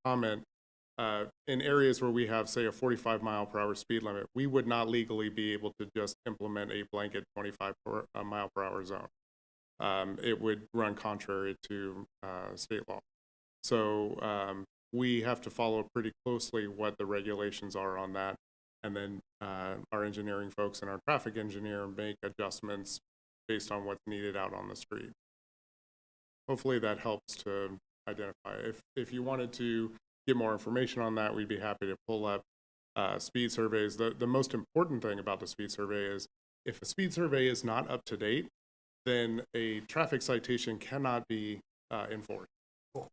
comment, in areas where we have, say, a 45 mile per hour speed limit, we would not legally be able to just implement a blanket 25 mile per hour zone. It would run contrary to state law. So we have to follow pretty closely what the regulations are on that. And then our engineering folks and our traffic engineer make adjustments based on what's needed out on the street. Hopefully that helps to identify. If you wanted to get more information on that, we'd be happy to pull up speed surveys. The most important thing about the speed survey is if a speed survey is not up to date, then a traffic citation cannot be enforced.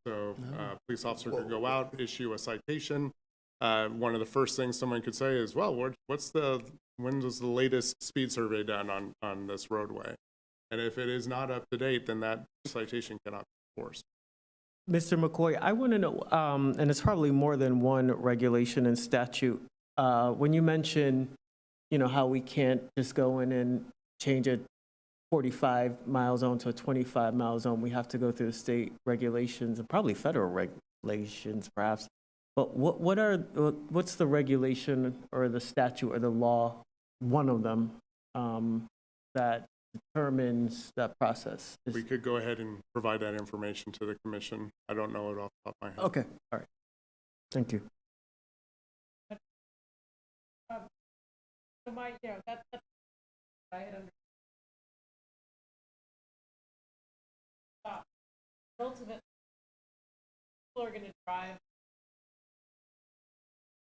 So a police officer could go out, issue a citation. One of the first things someone could say is, well, when was the latest speed survey done on this roadway? And if it is not up to date, then that citation cannot be enforced. Mr. McCoy, I want to know, and it's probably more than one regulation and statute. When you mention, how we can't just go in and change a 45 mile zone to a 25 mile zone, we have to go through the state regulations and probably federal regulations, perhaps. But what's the regulation or the statute or the law, one of them, that determines that process? We could go ahead and provide that information to the commission. I don't know it off the top of my head. Okay, all right. Thank you. So that's I had under. Ultimately, people are going to drive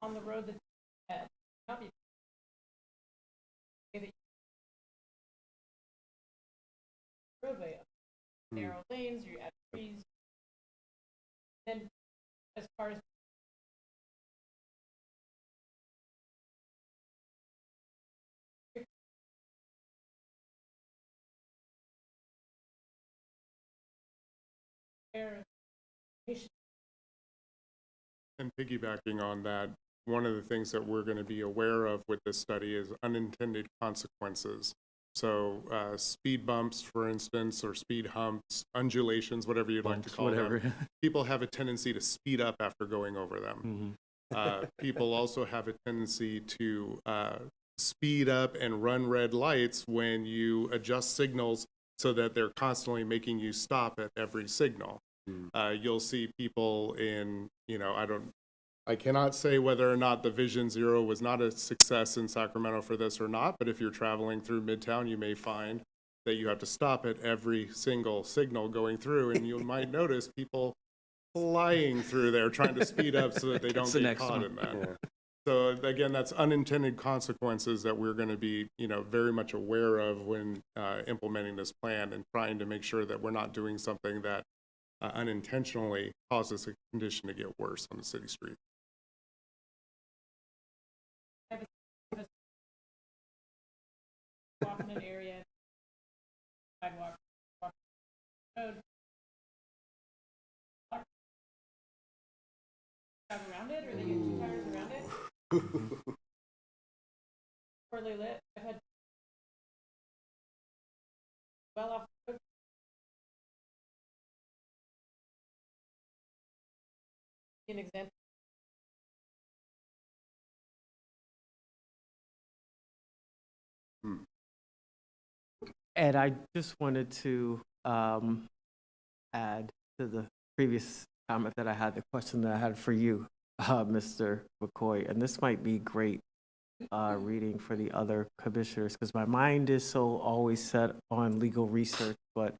on the road that's ahead. Not be roadway up, narrow lanes, you add trees. Then, as far as And piggybacking on that, one of the things that we're going to be aware of with this study is unintended consequences. So speed bumps, for instance, or speed humps, undulations, whatever you'd like to call them. People have a tendency to speed up after going over them. People also have a tendency to speed up and run red lights when you adjust signals so that they're constantly making you stop at every signal. You'll see people in, I cannot say whether or not the Vision Zero was not a success in Sacramento for this or not, but if you're traveling through Midtown, you may find that you have to stop at every single signal going through, and you might notice people flying through there trying to speed up so that they don't get caught in that. Yeah. So again, that's unintended consequences that we're going to be, very much aware of when implementing this plan and trying to make sure that we're not doing something that unintentionally causes a condition to get worse on the city street. Walk in an area, sidewalk, walk road, drive around it, or they get two tires around it. Poorly lit. I've had well off the road. An example. And I just wanted to add to the previous comment that I had, the question that I had for you, Mr. McCoy, and this might be great reading for the other commissioners, because my mind is so always set on legal research, but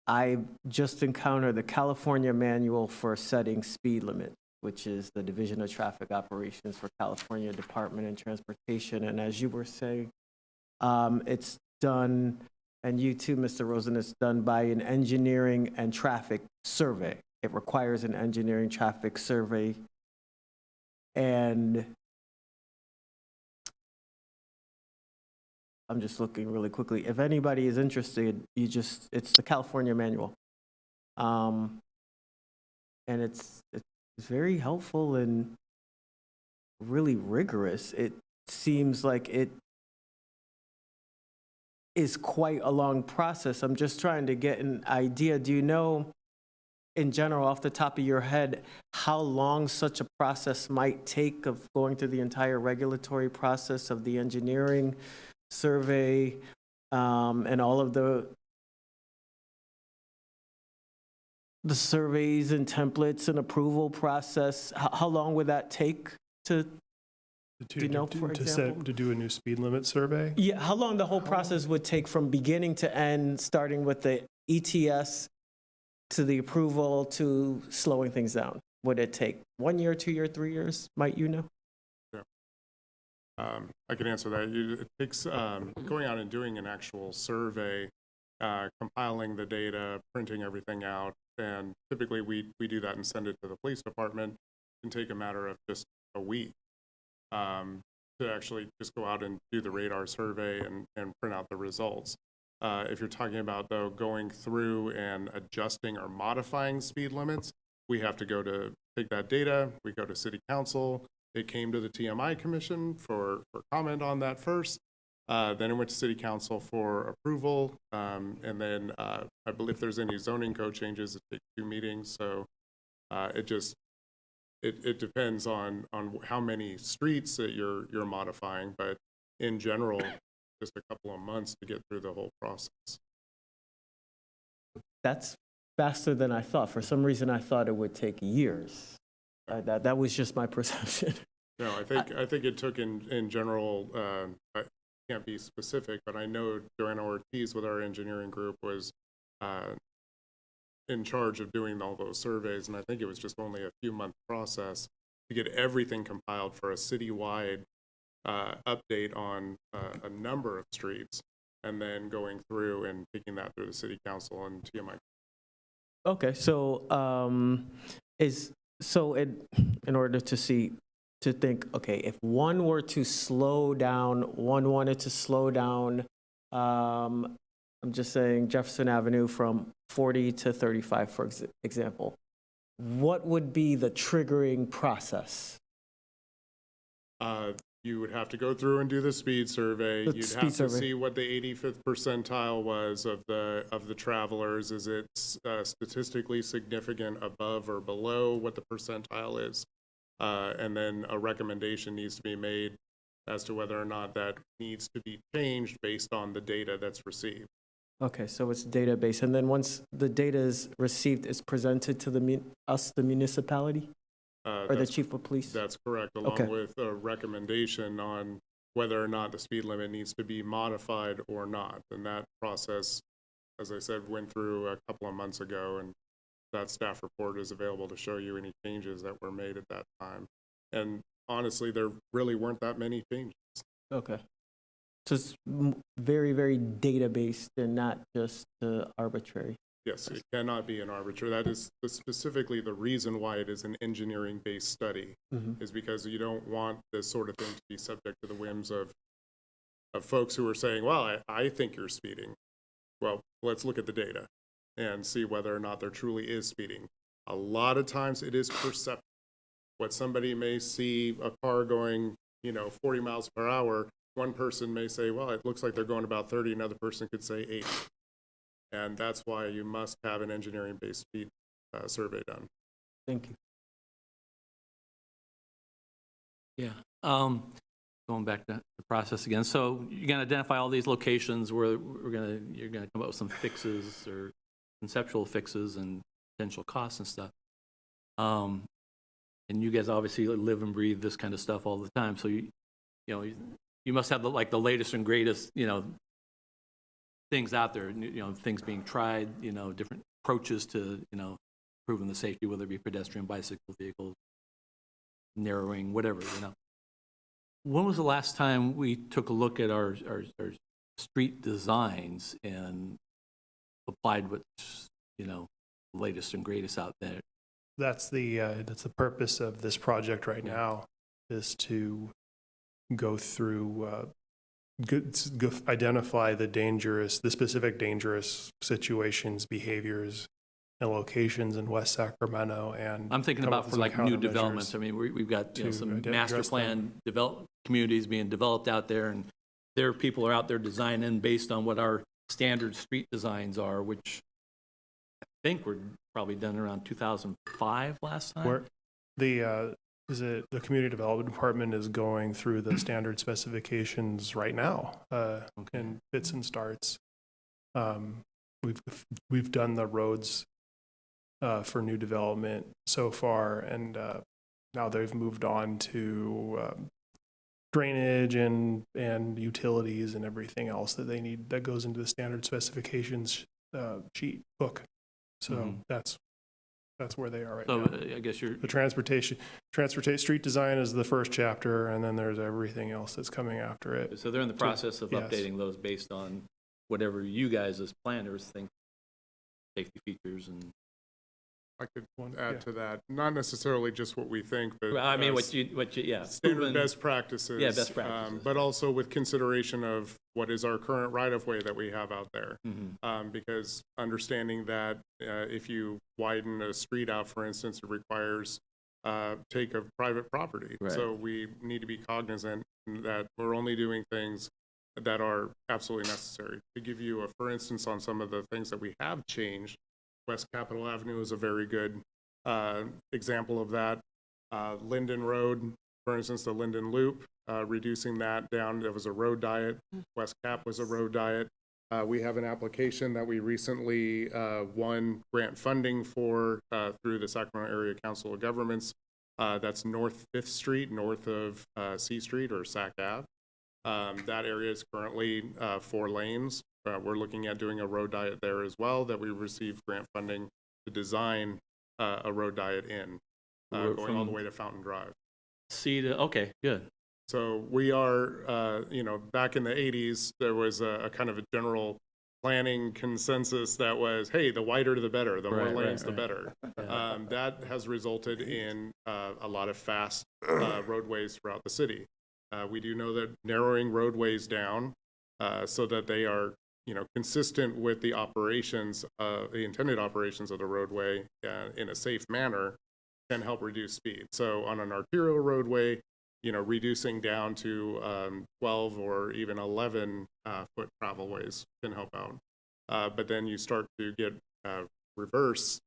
I just encountered the California Manual for Setting Speed Limit, which is the Division of Traffic Operations for California Department of Transportation. And as you were saying, it's done, and you too, Mr. Rosen, it's done by an engineering and traffic survey. It requires an engineering traffic survey. And I'm just looking really quickly. If anybody is interested, it's the California Manual. And it's very helpful and really rigorous. It seems like it is quite a long process. I'm just trying to get an idea. Do you know, in general, off the top of your head, how long such a process might take of going through the entire regulatory process of the engineering survey and all of the surveys and templates and approval process? How long would that take to do you know, for example? To do a new speed limit survey? Yeah, how long the whole process would take from beginning to end, starting with the ETS to the approval to slowing things down? Would it take 1 year, 2 year, 3 years? Might you know? Yeah. I can answer that. It takes going out and doing an actual survey, compiling the data, printing everything out, and typically we do that and send it to the police department. It can take a matter of just a week. To actually just go out and do the radar survey and print out the results. If you're talking about, though, going through and adjusting or modifying speed limits, we have to take that data, we go to City Council. It came to the TMI Commission for comment on that first. Then it went to City Council for approval. And then I believe if there's any zoning code changes, it takes 2 meetings. So it depends on how many streets that you're modifying, but in general, just a couple of months to get through the whole process. That's faster than I thought. For some reason, I thought it would take years. That was just my perception. No, I think it took in general, I can't be specific, but I know Joanna Ortiz with our engineering group was in charge of doing all those surveys, and I think it was just only a few month process to get everything compiled for a citywide update on a number of streets, and then going through and taking that through the city council and TMI. Okay, so in order to think, okay, if one were to slow down, one wanted to slow down, I'm just saying Jefferson Avenue from 40 to 35, for example, what would be the triggering process? You would have to go through and do the speed survey. The You'd speed have to survey. see what the 85th percentile was of the travelers. Is it statistically significant above or below what the percentile is? And then a recommendation needs to be made as to whether or not that needs to be changed based on the data that's received. Okay, so it's database, and then once the data is received, it's presented to the municipality or the That's- chief of police? That's correct, along Okay. with a recommendation on whether or not the speed limit needs to be modified or not. And that process, as I said, went through a couple of months ago, and that staff report is available to show you any changes that were made at that time. And honestly, there really weren't that many changes. Okay. So it's very, very data-based and not just arbitrary. Yes, it cannot be an arbitrary. That is specifically the reason why it is an engineering-based study, is because you don't want this sort of thing to be subject to the whims of folks who are saying, well, I think you're speeding. Well, let's look at the data and see whether or not there truly is speeding. A lot of times it is perceptive. What somebody may see a car going, 40 miles per hour, one person may say, well, it looks like they're going about 30, another person could say 80. And that's why you must have an engineering-based speed survey done. Thank you. Yeah. Going back to the process again. So you're going to identify all these locations where you're going to come up with some fixes or conceptual fixes and potential costs and stuff. And you guys obviously live and breathe this kind of stuff all the time. So you must have the latest and greatest, things out there, things being tried, different approaches to, improving the safety, whether it be pedestrian, bicycle vehicles, narrowing, whatever, When was the last time we took a look at our street designs and applied what's, latest and greatest out there? That's the purpose of this project right now, is to go through, identify the specific dangerous situations, behaviors, and locations in West Sacramento, and I'm thinking come up about with for some like new countermeasures. developments. I mean, we've got to some address master them. plan communities being developed out there, and their people are out there designing based on what our standard street designs are, which I think were probably done around 2005 last time. Where the community development department is going through the standard specifications right now, in bits and starts. We've done the roads for new development so far, and now they've moved on to drainage and utilities and everything else that they need that goes into the standard specifications sheet book. So that's where they are right now. So I guess you're, The transportation street design is the first chapter, and then there's everything else that's coming after it. so they're in the process of yes. updating those based on whatever you guys as planners think safety features and. I could add to that, not necessarily just what we think, but I mean, what you, yeah. standard proven- best practices. Yeah, best practices. But also with consideration of what is our current right-of-way that we have out there. Mhm. Because understanding that if you widen a street out, for instance, it requires take of private property. Right. So we need to be cognizant that we're only doing things that are absolutely necessary. To give you a for instance on some of the things that we have changed, West Capitol Avenue is a very good example of that. Linden Road, for instance, the Linden Loop, reducing that down. There was a road diet. West Cap was a road diet. We have an application that we recently won grant funding for through the Sacramento Area Council of Governments. That's North 5th Street, north of C Street or Sac Ave. That area is currently 4 lanes. We're looking at doing a road diet there as well that we received grant funding to design a road diet in, going all the way to Fountain Drive. Okay, good. So we are, back in the 80s, there was a kind of a general planning consensus that was, hey, the wider the better, the more lanes the better. That has resulted in a lot of fast roadways throughout the city. We do know that narrowing roadways down so that they are, consistent with the operations, the intended operations of the roadway in a safe manner can help reduce speed. So on an arterial roadway, reducing down to 12 or even 11 foot travel ways can help out. But then you start to get reverse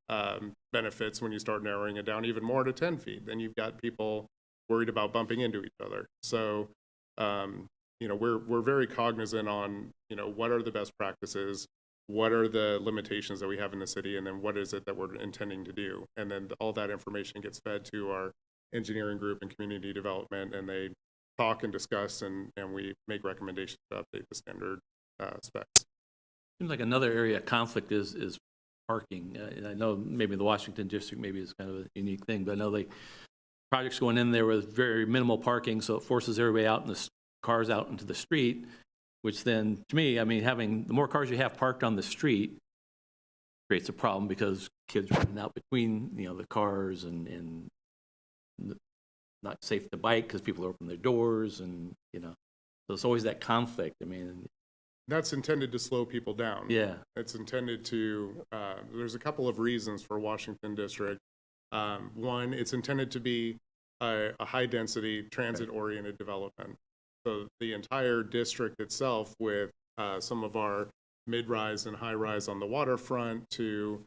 benefits when you start narrowing it down even more to 10 feet. Then you've got people worried about bumping into each other. So, we're very cognizant on, what are the best practices, what are the limitations that we have in the city, and then what is it that we're intending to do. And then all that information gets fed to our engineering group and community development, and they talk and discuss, and we make recommendations to update the standard specs. Seems like another area of conflict is parking. And I know maybe the Washington district maybe is kind of a unique thing, but I know projects going in there with very minimal parking, so it forces everybody out in the cars out into the street, which then, to me, having the more cars you have parked on the street creates a problem because kids are running out between, the cars and not safe to bike because people open their doors and, so it's always that conflict. That's intended to slow people down. Yeah. It's intended to, there's a couple of reasons for Washington District. One, it's intended to be a high-density, transit-oriented development. So the entire district itself, with some of our mid-rise and high-rise on the waterfront to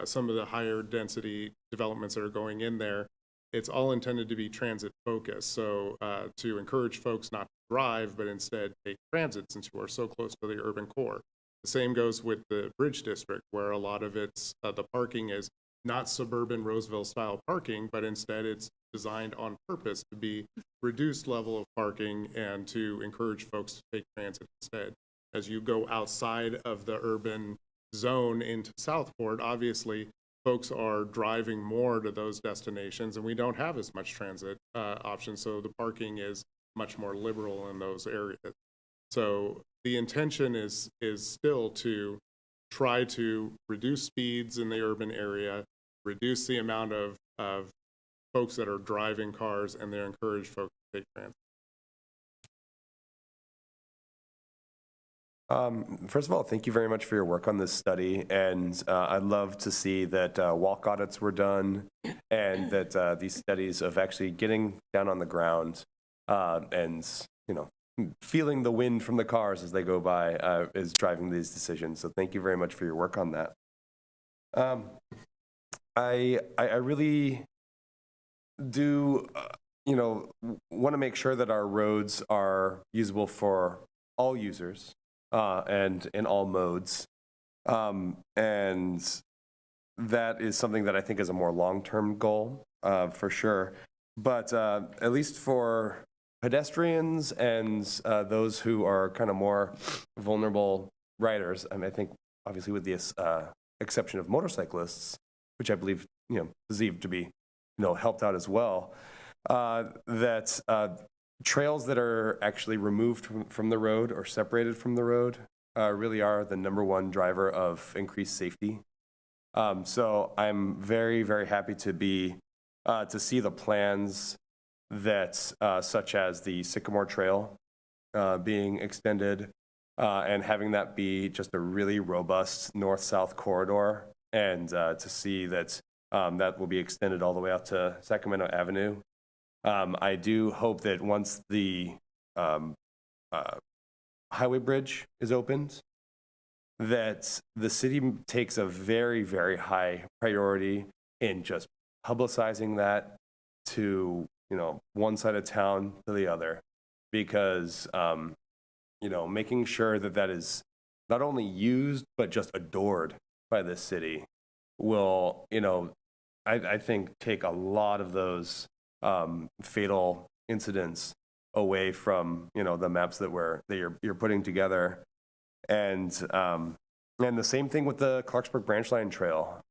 some of the higher density developments that are going in there, it's all intended to be transit-focused. So to encourage folks not to drive, but instead take transit since you are so close to the urban core. The same goes with the Bridge District, where a lot of its, the parking is not suburban Roseville-style parking, but instead it's designed on purpose to be reduced level of parking and to encourage folks to take transit instead. As you go outside of the urban zone into Southport, obviously, folks are driving more to those destinations, and we don't have as much transit options, so the parking is much more liberal in those areas. So the intention is still to try to reduce speeds in the urban area, reduce the amount of folks that are driving cars, and then encourage folks to take transit. First of all, thank you very much for your work on this study, and I'd love to see that walk audits were done and that these studies of actually getting down on the ground and, feeling the wind from the cars as they go by is driving these decisions. So thank you very much for your work on that. I really do, want to make sure that our roads are usable for all users. And in all modes. And that is something that I think is a more long-term goal, for sure. But at least for pedestrians and those who are kind of more vulnerable riders, I think obviously with the exception of motorcyclists, which I believe, perceived to be, helped out as well, that trails that are actually removed from the road or separated from the road really are the #1 driver of increased safety. So I'm very, very happy to see the plans that such as the Sycamore Trail being extended and having that be just a really robust north-south corridor, and to see that that will be extended all the way out to Sacramento Avenue. I do hope that once the highway bridge is opened, that the city takes a very, very high priority in just publicizing that to one side of town to the other, because, making sure that that is not only used, but just adored by the city will, I think take a lot of those fatal incidents away from, the maps that you're putting together. And the same thing with the Clarksburg Branch Line Trail.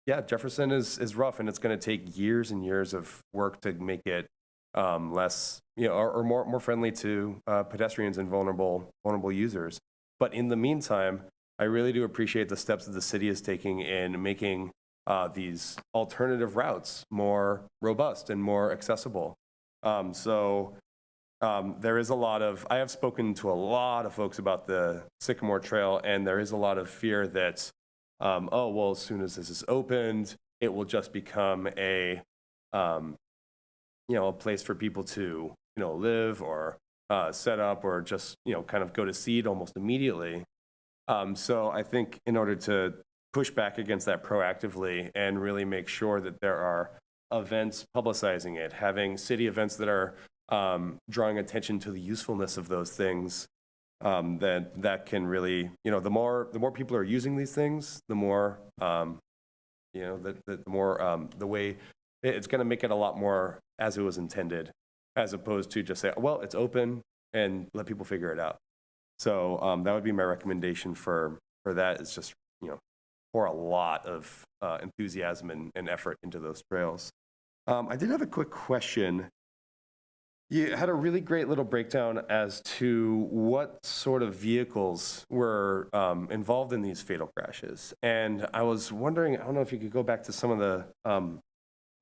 Jefferson is rough, and it's going to take years and years of work to make it less, or more friendly to pedestrians and vulnerable users. But in the meantime, I really do appreciate the steps that the city is taking in making these alternative routes more robust and more accessible. There is a lot of, I have spoken to a lot of folks about the Sycamore Trail, and there is a lot of fear that, as soon as this is opened, it will just become a place for people to, live or set up, or just, kind of go to seed almost immediately. So I think in order to push back against that proactively and really make sure that there are events publicizing it, having city events that are drawing attention to the usefulness of those things, that can really, the more people are using these things, the more, the way it's going to make it a lot more as it was intended, as opposed to just say, well, it's open and let people figure it out. So that would be my recommendation for that, is just, pour a lot of enthusiasm and effort into those trails. I did have a quick question. You had a really great little breakdown as to what sort of vehicles were involved in these fatal crashes. And I was wondering, I don't know if you could go back to some of the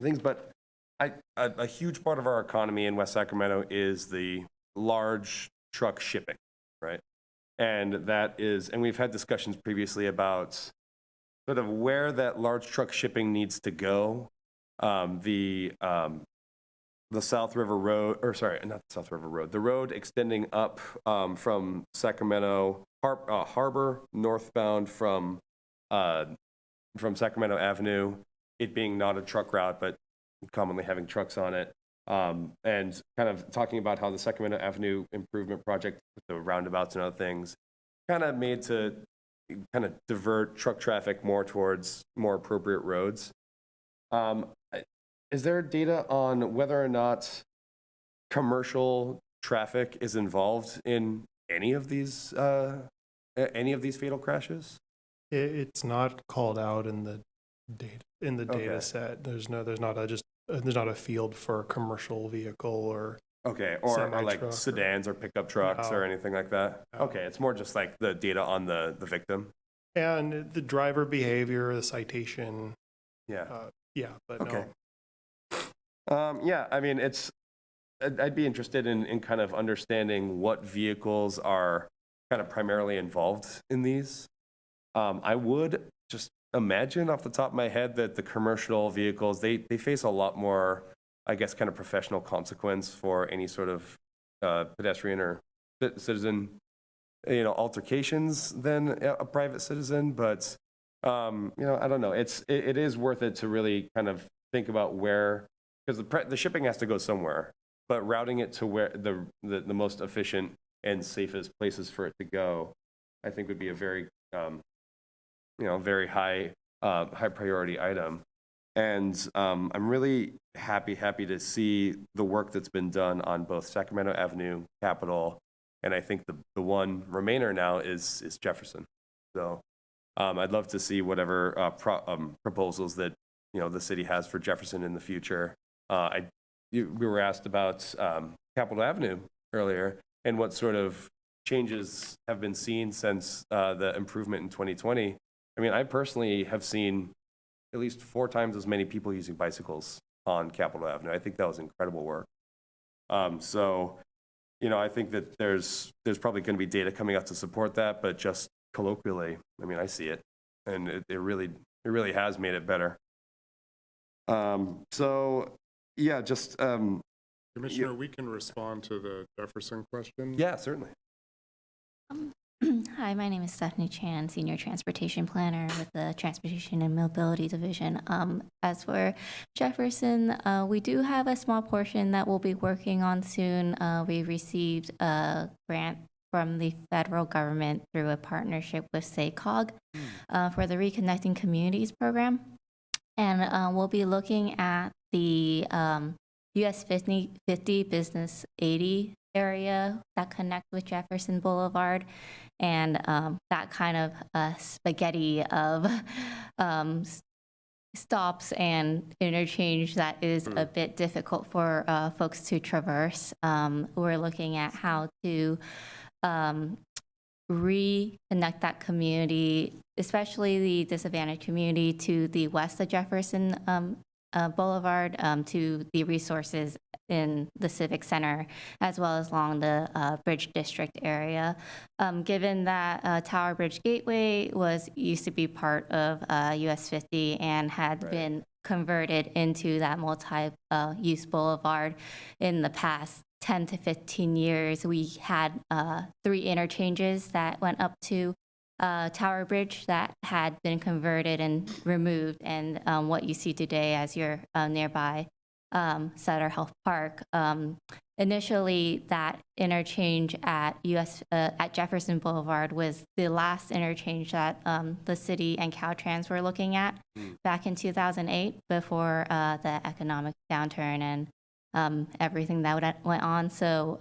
things, but a huge part of our economy in West Sacramento is the large truck shipping, right? And we've had discussions previously about sort of where that large truck shipping needs to go. The South River Road, or sorry, not the South River Road, the road extending up from Sacramento Harbor northbound from Sacramento Avenue, it being not a truck route, but commonly having trucks on it. And kind of talking about how the Sacramento Avenue improvement project with the roundabouts and other things kind of made to kind of divert truck traffic more towards more appropriate roads. Is there data on whether or not commercial traffic is involved in any of these fatal crashes? It's not called out in the data set. There's not a field for a commercial vehicle or like semi-truck sedans or pickup trucks or anything like that. No. Okay, it's more just like the data on the victim. And the driver behavior, the citation. Yeah. But Okay. no. I mean, I'd be interested in kind of understanding what vehicles are kind of primarily involved in these. I would just imagine off the top of my head that the commercial vehicles, they face a lot more, I guess, kind of professional consequence for any sort of pedestrian or citizen, altercations than a private citizen. But, I don't know. It is worth it to really kind of think about where, because the shipping has to go somewhere, but routing it to where the most efficient and safest places for it to go, I think would be a very, very high priority item. And I'm really happy to see the work that's been done on both Sacramento Avenue, Capitol, and I think the one remainder now is Jefferson. So I'd love to see whatever proposals that the city has for Jefferson in the future. We were asked about Capitol Avenue earlier and what sort of changes have been seen since the improvement in 2020. I mean, I personally have seen at least 4 times as many people using bicycles on Capitol Avenue. I think that was incredible work. So, I think that there's probably going to be data coming out to support that, but just colloquially, I mean, I see it, and it really has made it better. Commissioner, we can respond to the Jefferson question. Yeah, certainly. Hi, my name is Stephanie Chan, Senior Transportation Planner with the Transportation and Mobility Division. As for Jefferson, we do have a small portion that we'll be working on soon. We received a grant from the federal government through a partnership with SACOG for the Reconnecting Communities program. And we'll be looking at the US 50 Business 80 area that connects with Jefferson Boulevard, and that kind of spaghetti of stops and interchange that is a bit difficult for folks to traverse. We're looking at how to reconnect that community, especially the disadvantaged community, to the west of Jefferson Boulevard, to the resources in the Civic Center, as well as along the Bridge District area. Given that Tower Bridge Gateway used to be part of US 50 and had been converted into that multi-use boulevard in the past 10 to 15 years, we had 3 interchanges that went up to Tower Bridge that had been converted and removed, and what you see today as you're nearby Sutter Health Park. Initially, that interchange at Jefferson Boulevard was the last interchange that the city and Caltrans were looking at back in 2008 before the economic downturn and everything that went on. So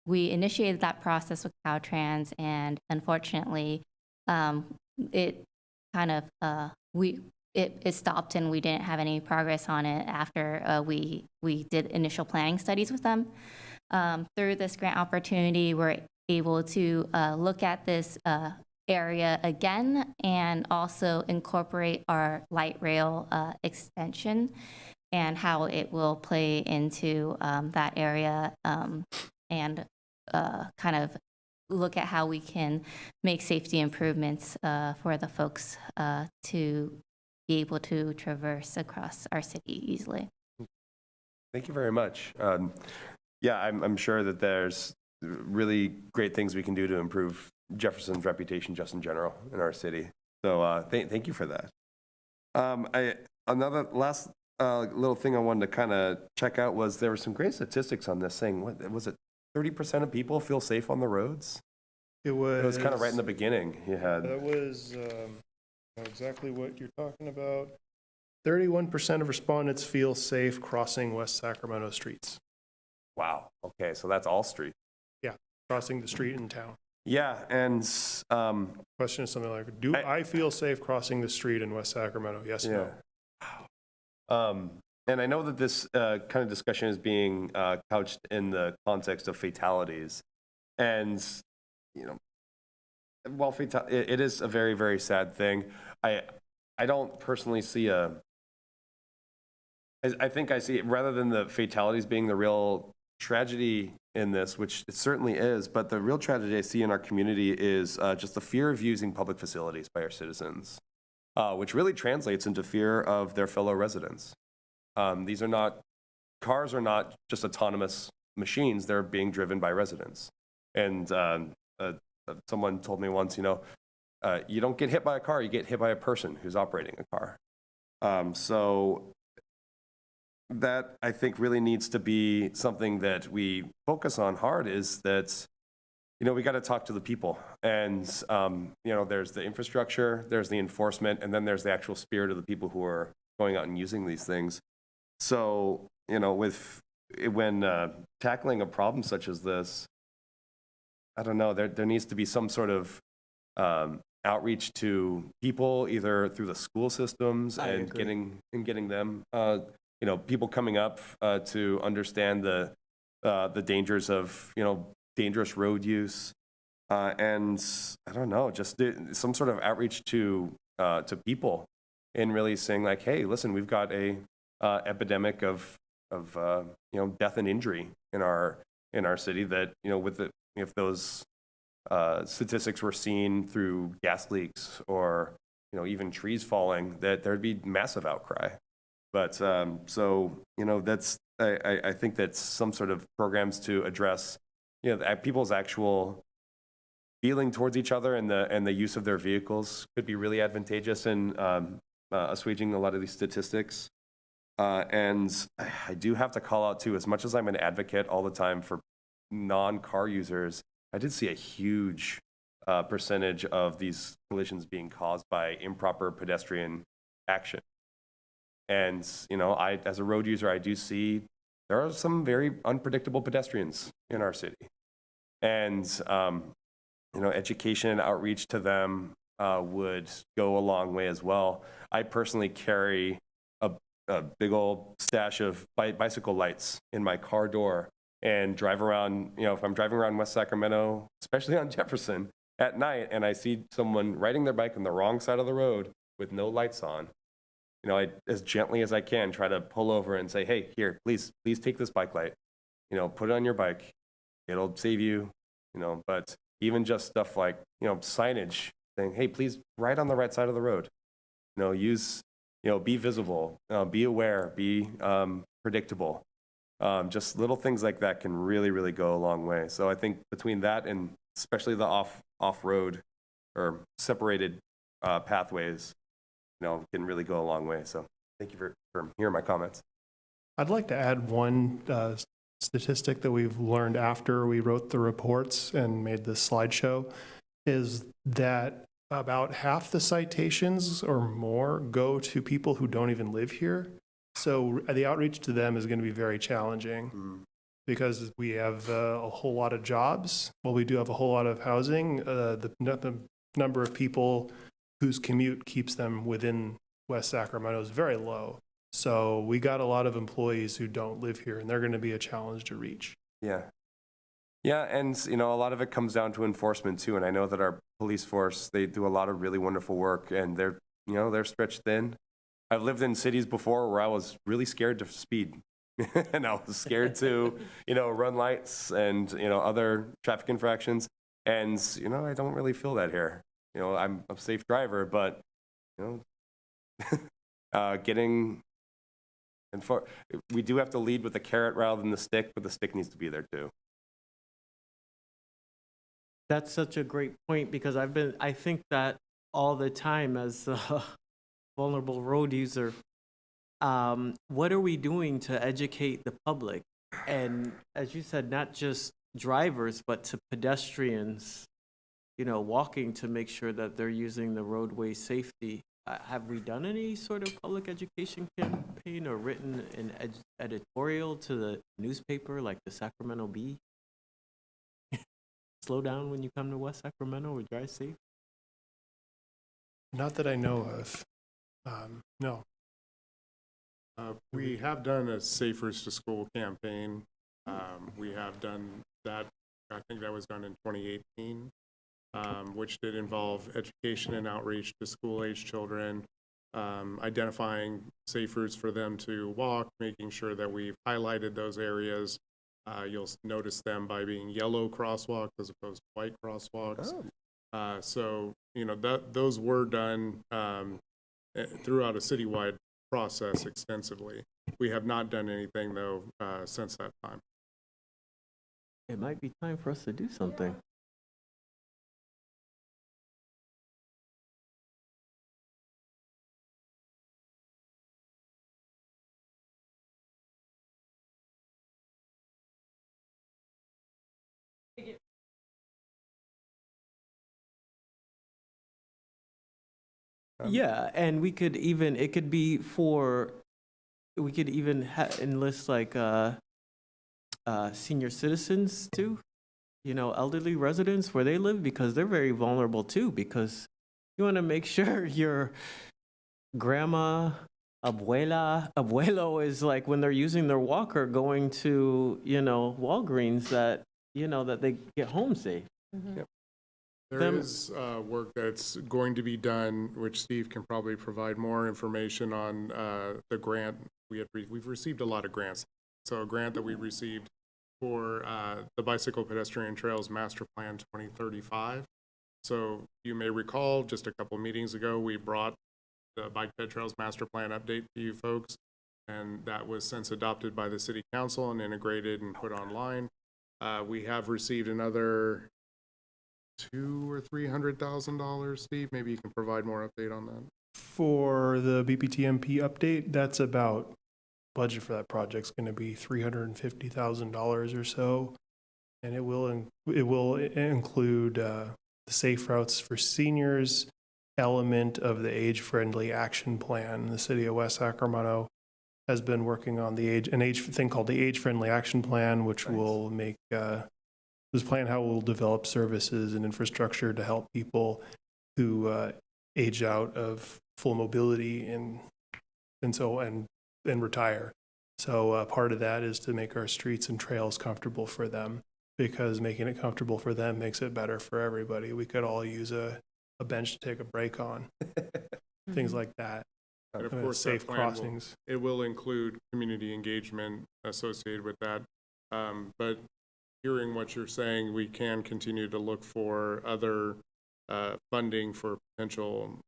we initiated that process with Caltrans, and unfortunately, it kind of it stopped, and we didn't have any progress on it after we did initial planning studies with them. Through this grant opportunity, we're able to look at this area again and also incorporate our light rail extension and how it will play into that area, and kind of look at how we can make safety improvements for the folks to be able to traverse across our city easily. Thank you very much. Yeah, I'm sure that there's really great things we can do to improve Jefferson's reputation just in general in our city. So thank you for that. Another last little thing I wanted to kind of check out was there were some great statistics on this saying, what was it, 30% of people feel safe on the roads? It was kind of right in the beginning. You had That was exactly what you're talking about. 31% of respondents feel safe crossing West Sacramento streets. wow. Okay, so that's all street. Crossing the street in town. Yeah, and Question is something like, do I feel safe crossing the street in West Sacramento? Yes, yeah. no. And I know that this kind of discussion is being couched in the context of fatalities, and while it is a very, very sad thing, I don't personally see I think I see it, rather than the fatalities being the real tragedy in this, which it certainly is, but the real tragedy I see in our community is just the fear of using public facilities by our citizens, which really translates into fear of their fellow residents. Cars are not just autonomous machines, they're being driven by residents. And someone told me once, you don't get hit by a car, you get hit by a person who's operating a car. So that I think really needs to be something that we focus on hard, is that, we got to talk to the people. And, there's the infrastructure, there's the enforcement, and then there's the actual spirit of the people who are going out and using these things. So, when tackling a problem such as this, I don't know, there needs to be some sort of outreach to people, either through the school systems and getting them, people coming up to understand the dangers of, dangerous road use. And I don't know, just some sort of outreach to people, and really saying like, hey, listen, we've got a epidemic of death and injury in our city that, if those statistics were seen through gas leaks or, even trees falling, that there'd be massive outcry. But that's, I think that's some sort of programs to address, people's actual feeling towards each other and the use of their vehicles could be really advantageous in assuaging a lot of these statistics. And I do have to call out too, as much as I'm an advocate all the time for non-car users, I did see a huge percentage of these collisions being caused by improper pedestrian action. And, you know, as a road user, I do see there are some very unpredictable pedestrians in our city. And, you know, education and outreach to them would go a long way as well. I personally carry a big old stash of bicycle lights in my car door and drive around, you know, if I'm driving around West Sacramento, especially on Jefferson at night, and I see someone riding their bike on the wrong side of the road with no lights on, you know, I, as gently as I can, try to pull over and say, hey, here, please take this bike light, you know, put it on your bike. It'll save you, you know, but even just stuff like, you know, signage saying, hey, please ride on the right side of the road. You know, be visible, be aware, be predictable. Just little things like that can really, really go a long way. So I think between that and especially the off-road or separated pathways, you know, can really go a long way. So thank you for hearing my comments. I'd like to add one statistic that we've learned after we wrote the reports and made this slideshow, is that about half the citations or more go to people who don't even live here. So the outreach to them is going to be very challenging because we have a whole lot of jobs. Well, we do have a whole lot of housing. The number of people whose commute keeps them within West Sacramento is very low. So we got a lot of employees who don't live here, and they're going to be a challenge to reach. Yeah. Yeah, and you know, a lot of it comes down to enforcement too. And I know that our police force, they do a lot of really wonderful work, and they're stretched thin. I've lived in cities before where I was really scared to speed, and I was scared to, you know, run lights and, you know, other traffic infractions. And you know, I don't really feel that here. You know, I'm a safe driver, but you know, we do have to lead with the carrot rather than the stick, but the stick needs to be there too. That's such a great point, because I think that all the time as a vulnerable road user. What are we doing to educate the public? And as you said, not just drivers, but to pedestrians, you know, walking, to make sure that they're using the roadway safety. Have we done any sort of public education campaign or written an editorial to the newspaper like the Sacramento Bee? Slow down when you come to West Sacramento, or drive safe? Not that I know of. No. We have done a Safe Routes to School campaign. We have done that, I think that was done in 2018, which did involve education and outreach to school-age children, identifying safe routes for them to walk, making sure that we've highlighted those areas. You'll notice them by being yellow crosswalks as opposed to white crosswalks. Oh. So, you know, those were done throughout a citywide process extensively. We have not done anything, though, since that time. It might be time for us to do something. Yeah, and we could even, it could be for, we could even enlist like senior citizens too, you know, elderly residents where they live, because they're very vulnerable too, because you want to make sure your grandma, abuelo is like, when they're using their walker going to, you know, Walgreens, that, you know, that they get home safe. Yep. There is work that's going to be done, which Steve can probably provide more information on the grant. We've received a lot of grants. So a grant that we received for the Bicycle Pedestrian Trails Master Plan 2035. So you may recall, just a couple meetings ago, we brought the Bike Ped Trails Master Plan update to you folks, and that was since adopted by the City Council and integrated and put online. We have received another $200,000 or $300,000. Steve, maybe you can provide more update on that. For the BPTMP update, that's about, budget for that project's going to be $350,000 or so. And it will include the safe routes for seniors element of the age-friendly action plan. The city of West Sacramento has been working on thing called the age-friendly action plan, which will make this plan how we'll develop services and infrastructure to help people who age out of full mobility and retire. So part of that is to make our streets and trails comfortable for them, because making it comfortable for them makes it better for everybody. We could all use a bench to take a break on, things like that. And of course, safe that plan crossings. it will include community engagement associated with that. But hearing what you're saying, we can continue to look for other funding for potential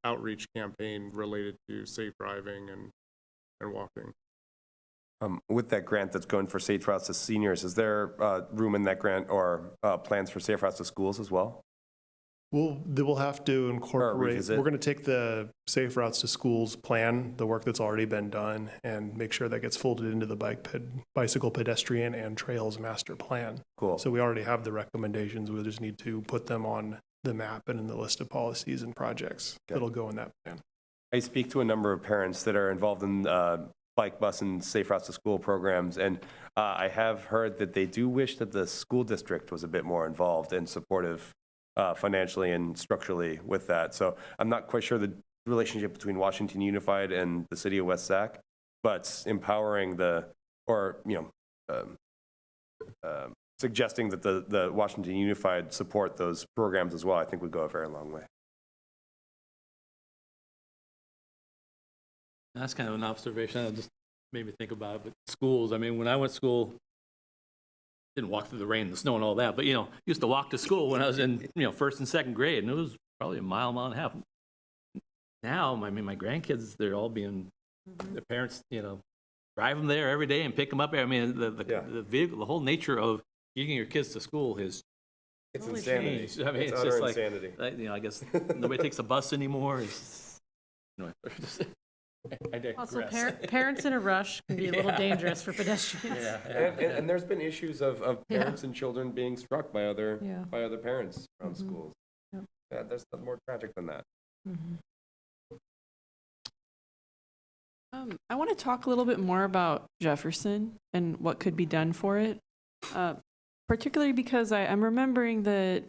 outreach campaign related to safe driving and walking. With that grant that's going for safe routes to seniors, is there room in that grant or plans for safe routes to schools as well? We'll have to incorporate, revisit. we're going to take the Safe Routes to Schools plan, the work that's already been done, and make sure that gets folded into the bicycle, pedestrian, and trails master plan. Cool. So we already have the recommendations. We just need to put them on the map and in the list of policies and projects that'll go in that plan. I speak to a number of parents that are involved in bike, bus, and safe routes to school programs, and I have heard that they do wish that the school district was a bit more involved and supportive financially and structurally with that. So I'm not quite sure the relationship between Washington Unified and the city of West Sac, but empowering suggesting that the Washington Unified support those programs as well, I think would go a very long way. That's kind of an observation that just made me think about it. But schools, I mean, when I went to school, didn't walk through the rain, the snow, and all that, but used to walk to school when I was in first and second grade, and it was probably a mile and a half. Now, I mean, my grandkids, they're all being, their parents, drive them there every day and pick them up. I mean, the vehicle, the whole nature of getting your kids to school has It's totally insanity. changed. I mean, It's it's utter just like, insanity. I guess nobody takes a bus anymore. I digress. Also, parents in a rush can be a little dangerous for pedestrians. And there's been issues of parents and children being struck by other parents around schools. Yep. Yeah, there's nothing more tragic than that. I want to talk a little bit more about Jefferson and what could be done for it, particularly because I'm remembering that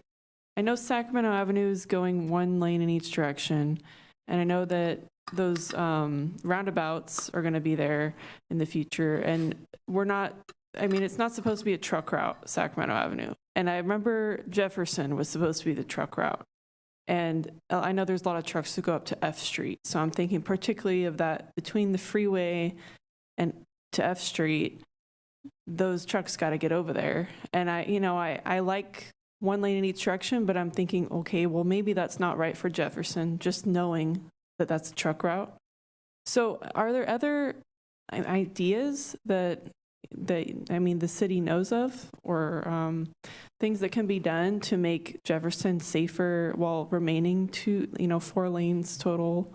I know Sacramento Avenue is going one lane in each direction, and I know that those roundabouts are going to be there in the future, and it's not supposed to be a truck route, Sacramento Avenue. And I remember Jefferson was supposed to be the truck route. And I know there's a lot of trucks that go up to F Street. So I'm thinking particularly of that between the freeway and to F Street, those trucks got to get over there. And I like one lane in each direction, but I'm thinking, okay, well, maybe that's not right for Jefferson, just knowing that that's a truck route. So are there other ideas that the city knows of, or things that can be done to make Jefferson safer while remaining 4 lanes total?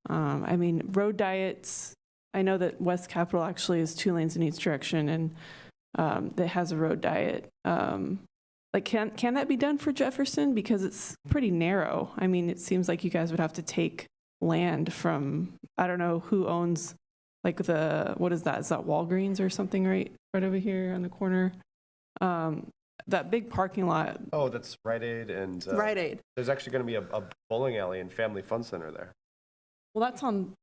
Road diets, I know that West Capitol actually is 2 lanes in each direction, and that has a road diet. Can that be done for Jefferson? Because it's pretty narrow. I mean, it seems like you guys would have to take land from, I don't know who owns, what is that? Is that Walgreens or something right over here on the corner? That big parking lot. Oh, that's Rite Aid and Rite Aid. There's actually going to be a bowling alley and family fun center there. Well, that's on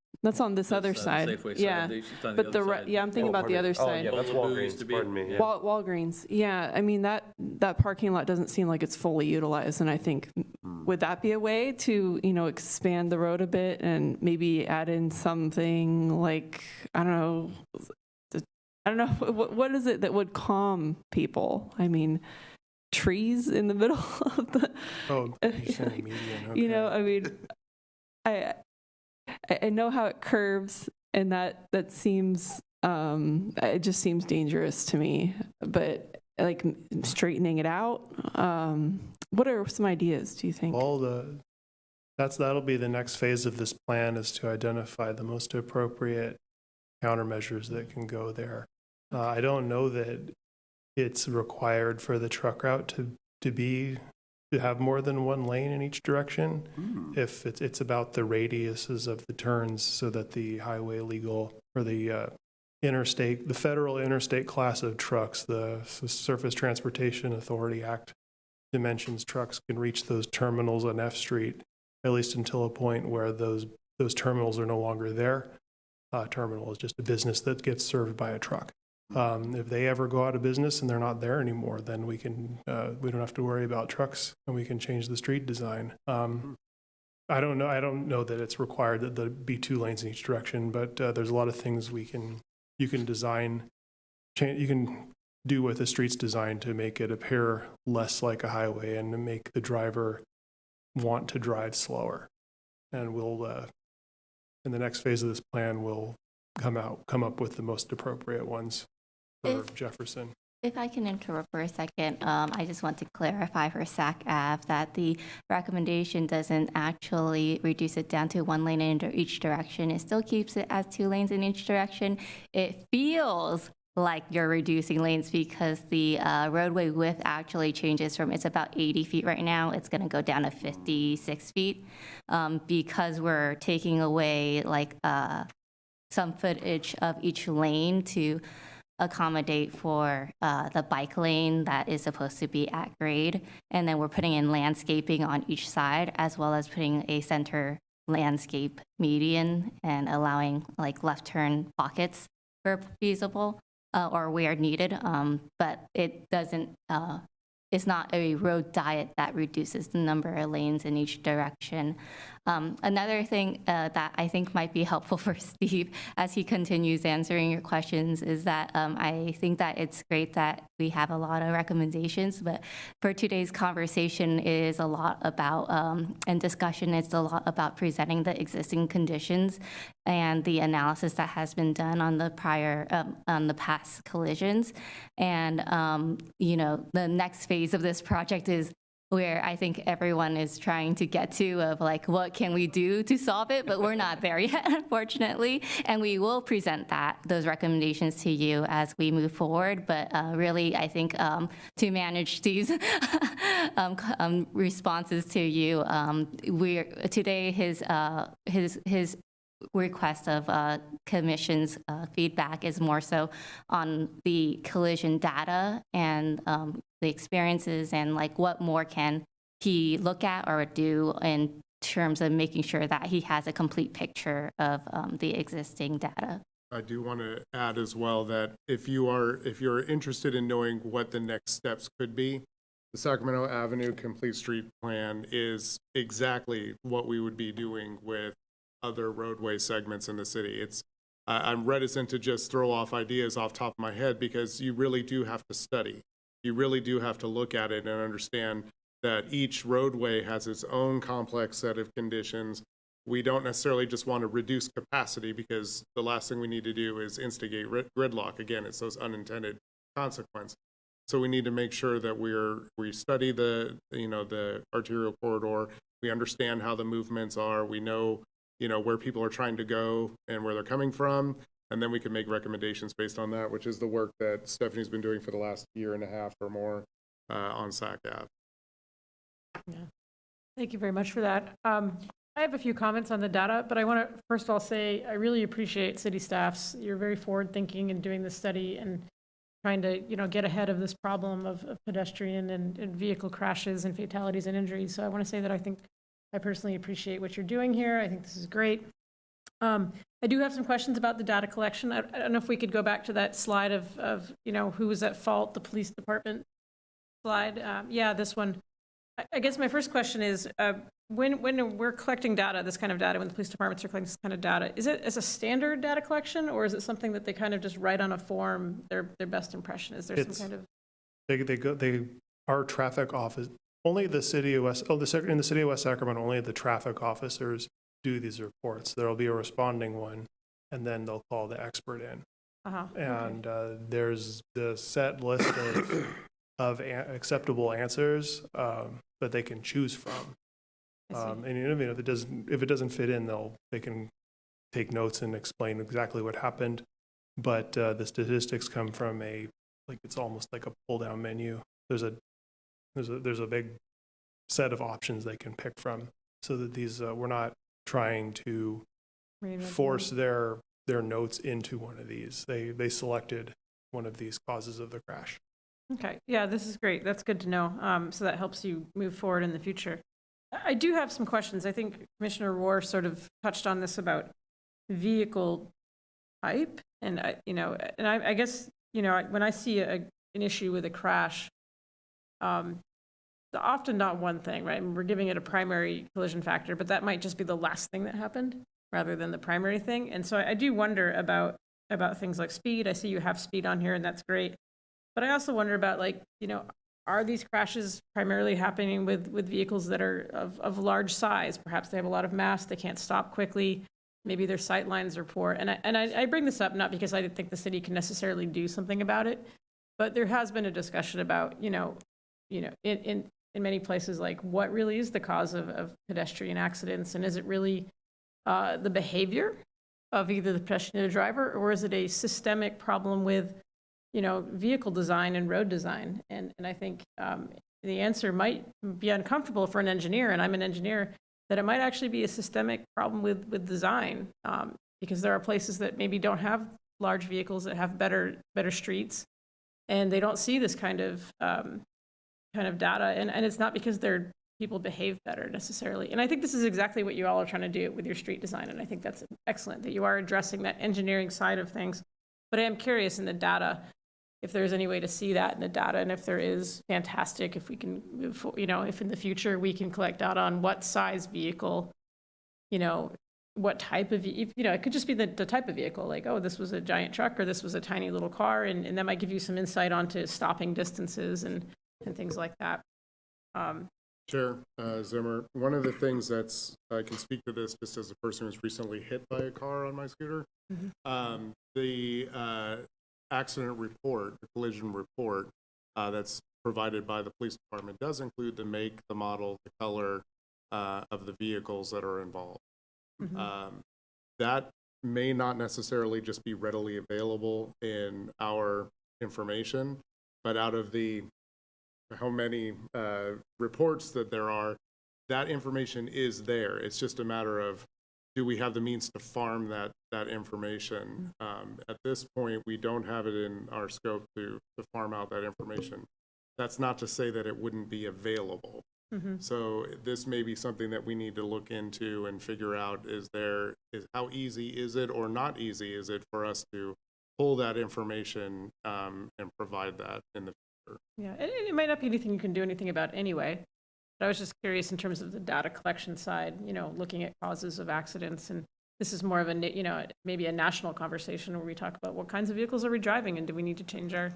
this other side. Safeway side. Yeah. She's on But other side. I'm thinking about the other Oh, side. yeah, that's Old Blue used to Walgreens. be- Pardon me. Yeah. Walgreens. Yeah, I mean, that parking lot doesn't seem like it's fully utilized, and I think, would that be a way to, expand the road a bit and maybe add in something like, I don't know, what is it that would calm people? I mean, trees in the middle of the... Oh, you're saying median, okay. I know how it curves, and that seems it just seems dangerous to me. But straightening it out, What are some ideas, do you think? That'll be the next phase of this plan, is to identify the most appropriate countermeasures that can go there. I don't know that it's required for the truck route to have more than one lane in each direction. If it's about the radiuses of the turns, so that the highway legal or the federal interstate class of trucks, the Surface Transportation Authority Act dimensions trucks can reach those terminals on F Street, at least until a point where those terminals are no longer there. Terminal is just a business that gets served by a truck. If they ever go out of business and they're not there anymore, then we don't have to worry about trucks, and we can change the street design. I don't know that it's required that there be 2 lanes in each direction, but there's a lot of things you can design, you can do with the street's design to make it appear less like a highway and to make the driver want to drive slower. And we'll, in the next phase of this plan, we'll come up with the most appropriate ones for Jefferson. If I can interrupt for a second, I just want to clarify for Sac Ave that the recommendation doesn't actually reduce it down to 1 lane in each direction. It still keeps it as 2 lanes in each direction. It feels like you're reducing lanes because the roadway width actually changes from, it's about 80 feet right now, it's going to go down to 56 feet because we're taking away like some footage of each lane to accommodate for the bike lane that is supposed to be at grade. And then we're putting in landscaping on each side, as well as putting a center landscape median and allowing like left turn pockets where feasible or where needed. But it doesn't, it's not a road diet that reduces the number of lanes in each direction. Another thing that I think might be helpful for Steve as he continues answering your questions is that I think that it's great that we have a lot of recommendations, but for today's conversation is a lot about, and discussion is a lot about presenting the existing conditions and the analysis that has been done on the on the past collisions. And, you know, the next phase of this project is where I think everyone is trying to get to, of like, what can we do to solve it? But we're not there yet, unfortunately. And we will present those recommendations to you as we move forward. But really, I think to manage these responses to you, today his request of commission's feedback is more so on the collision data and the experiences, and like what more can he look at or do in terms of making sure that he has a complete picture of the existing data. I do want to add as well that if you're interested in knowing what the next steps could be, the Sacramento Avenue Complete Street Plan is exactly what we would be doing with other roadway segments in the city. I'm reticent to just throw off ideas off the top of my head, because you really do have to study. You really do have to look at it and understand that each roadway has its own complex set of conditions. We don't necessarily just want to reduce capacity, because the last thing we need to do is instigate gridlock. Again, it's those unintended consequences. So we need to make sure that we study the arterial corridor. We understand how the movements are. We know where people are trying to go and where they're coming from, and then we can make recommendations based on that, which is the work that Stephanie's been doing for the last year and a half or more on Sac Ave. Yeah. Thank you very much for that. I have a few comments on the data, but I want to first of all say I really appreciate city staffs. You're very forward-thinking in doing this study and trying to get ahead of this problem of pedestrian and vehicle crashes and fatalities and injuries. So I want to say that I personally appreciate what you're doing here. I think this is great. I do have some questions about the data collection. I don't know if we could go back to that slide of who was at fault, the police department slide. Yeah, this one. I guess my first question is, when we're collecting data, this kind of data, when the police departments are collecting this kind of data, is it as a standard data collection, or is it something that they kind of just write on a form, their best impression? Is there some kind of... Our traffic office, only the city of West, in the city of West Sacramento, only the traffic officers do these reports. There'll be a responding one, and then they'll call the expert in. And there's the set list of acceptable answers that they can choose from. I see. And you know, if it doesn't fit in, they can take notes and explain exactly what happened. But the statistics come from it's almost like a pull down menu. There's a big set of options they can pick from, so that these we're not trying to force their notes into one of these. They selected one of these causes of the crash. Okay, yeah, this is great. That's good to know. So that helps you move forward in the future. I do have some questions. I think Commissioner Rohr sort of touched on this about vehicle type, and I guess when I see an issue with a crash, often not one thing, right? We're giving it a primary collision factor, but that might just be the last thing that happened rather than the primary thing. And so I do wonder about things like speed. I see you have speed on here, and that's great. But I also wonder about, are these crashes primarily happening with vehicles that are of large size? Perhaps they have a lot of mass, they can't stop quickly, maybe their sight lines are poor. And I bring this up not because I think the city can necessarily do something about it, but there has been a discussion about, in many places, like, what really is the cause of pedestrian accidents? And is it really the behavior of either the pedestrian or the driver, or is it a systemic problem with vehicle design and road design? And I think the answer might be uncomfortable for an engineer, and I'm an engineer, that it might actually be a systemic problem with design, because there are places that maybe don't have large vehicles that have better streets, and they don't see this kind of data, and it's not because their people behave better necessarily. And I think this is exactly what you all are trying to do with your street design, and I think that's excellent that you are addressing that engineering side of things. But I am curious in the data, if there's any way to see that in the data, and if there is, fantastic. If we can move forward, if in the future we can collect data on what size vehicle, what type of, it could just be the type of vehicle, like, oh, this was a giant truck or this was a tiny little car, and that might give you some insight onto stopping distances and things like that. Chair Zimmer, one of the things I can speak to this just as a person who's recently hit by a car on my scooter. The accident report, the collision report that's provided by the police department does include the make, the model, the color of the vehicles that are involved. That may not necessarily just be readily available in our information, but out of the how many reports that there are, that information is there. It's just a matter of, do we have the means to farm that information? At this point, we don't have it in our scope to farm out that information. That's not to say that it wouldn't be available. So this may be something that we need to look into and figure out, how easy is it or not easy is it for us to pull that information and provide that in the future. Yeah, and it might not be anything you can do anything about anyway. But I was just curious in terms of the data collection side, looking at causes of accidents. And this is more of a, maybe a national conversation where we talk about what kinds of vehicles are we driving, and do we need to change our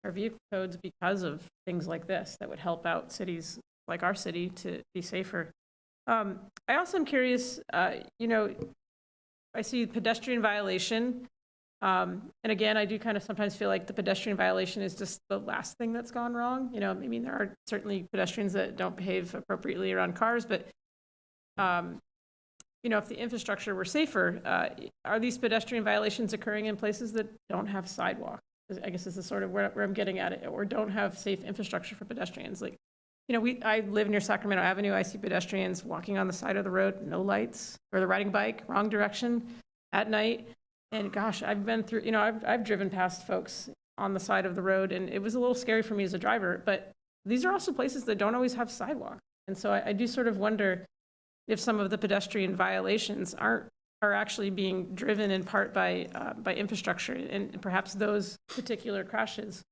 vehicle codes because of things like this that would help out cities like our city to be safer. I also am curious, I see pedestrian violation. And again, I do kind of sometimes feel like the pedestrian violation is just the last thing that's gone wrong. There are certainly pedestrians that don't behave appropriately around cars, but, if the infrastructure were safer, are these pedestrian violations occurring in places that don't have sidewalk? I guess this is sort of where I'm getting at it, or don't have safe infrastructure for pedestrians. Like, I live near Sacramento Avenue. I see pedestrians walking on the side of the road, no lights, or they're riding bike, wrong direction at night. And gosh, I've been through, I've driven past folks on the side of the road, and it was a little scary for me as a driver, but these are also places that don't always have sidewalk. And so I do sort of wonder if some of the pedestrian violations are actually being driven in part by infrastructure, and perhaps those particular crashes.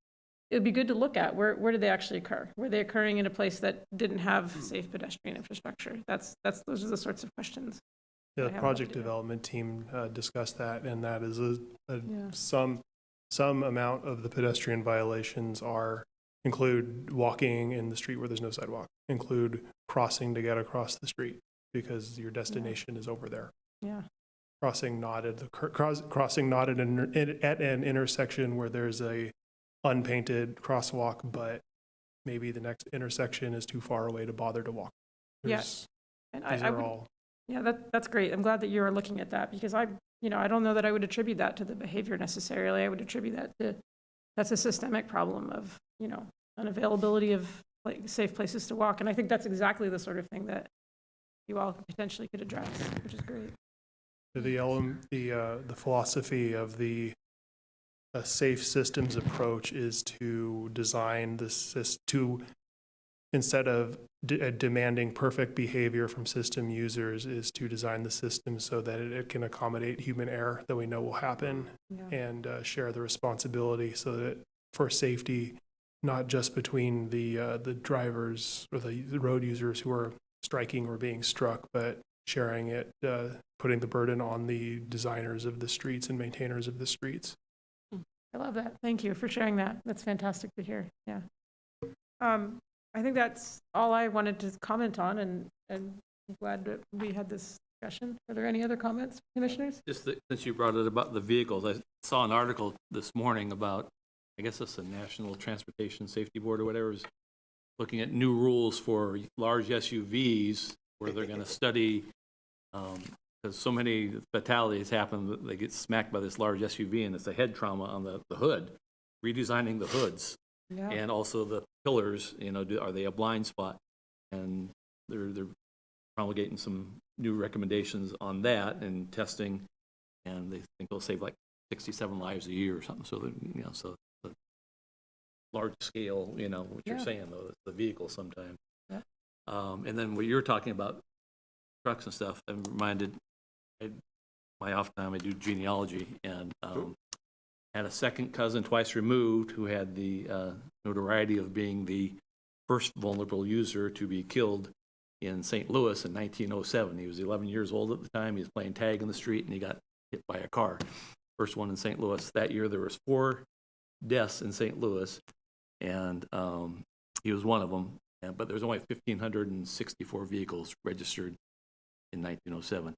It would be good to look at where did they actually occur? Were they occurring in a place that didn't have safe pedestrian infrastructure? Those are the sorts of questions. The project development team discussed that, and that is some amount of the pedestrian violations include walking in the street where there's no sidewalk, include crossing to get across the street because your destination is over there. Yeah. Crossing not at an intersection where there's a unpainted crosswalk, but maybe the next intersection is too far away to bother to walk. Yes. And These I are would, all, yeah, that's great. I'm glad that you are looking at that because I don't know that I would attribute that to the behavior necessarily. I would attribute that to, that's a systemic problem of, unavailability of like safe places to walk. And I think that's exactly the sort of thing that you all potentially could address, which is great. the philosophy of the safe systems approach is to design instead of demanding perfect behavior from system users, is to design the system so that it can accommodate human error that we know will happen, Yeah. and share the responsibility so that for safety, not just between the drivers or the road users who are striking or being struck, but sharing it, putting the burden on the designers of the streets and maintainers of the streets. I love that. Thank you for sharing that. That's fantastic to hear. Yeah. I think that's all I wanted to comment on, and I'm glad that we had this discussion. Are there any other comments, commissioners? Just that, since you brought it about the vehicles, I saw an article this morning about, I guess it's the National Transportation Safety Board or whatever, is looking at new rules for large SUVs where they're going to study, because so many fatalities happen that they get smacked by this large SUV and it's a head trauma on the hood, redesigning the hoods. Yeah. And also the pillars, are they a blind spot? And they're promulgating some new recommendations on that and testing, and they think they'll save like 67 lives a year or something. So that, so the large scale, what you're Yeah. saying though, it's the vehicle sometimes. Yeah. And then when you're talking about trucks and stuff, I'm reminded, my off time I do genealogy, and had a second cousin twice removed who had the notoriety of being the first vulnerable user to be killed in St. Louis in 1907. He was 11 years old at the time. He was playing tag in the street and he got hit by a car. First one in St. Louis. That year there was 4 deaths in St. Louis, and he was one of them. But there was only 1,564 vehicles registered in 1907.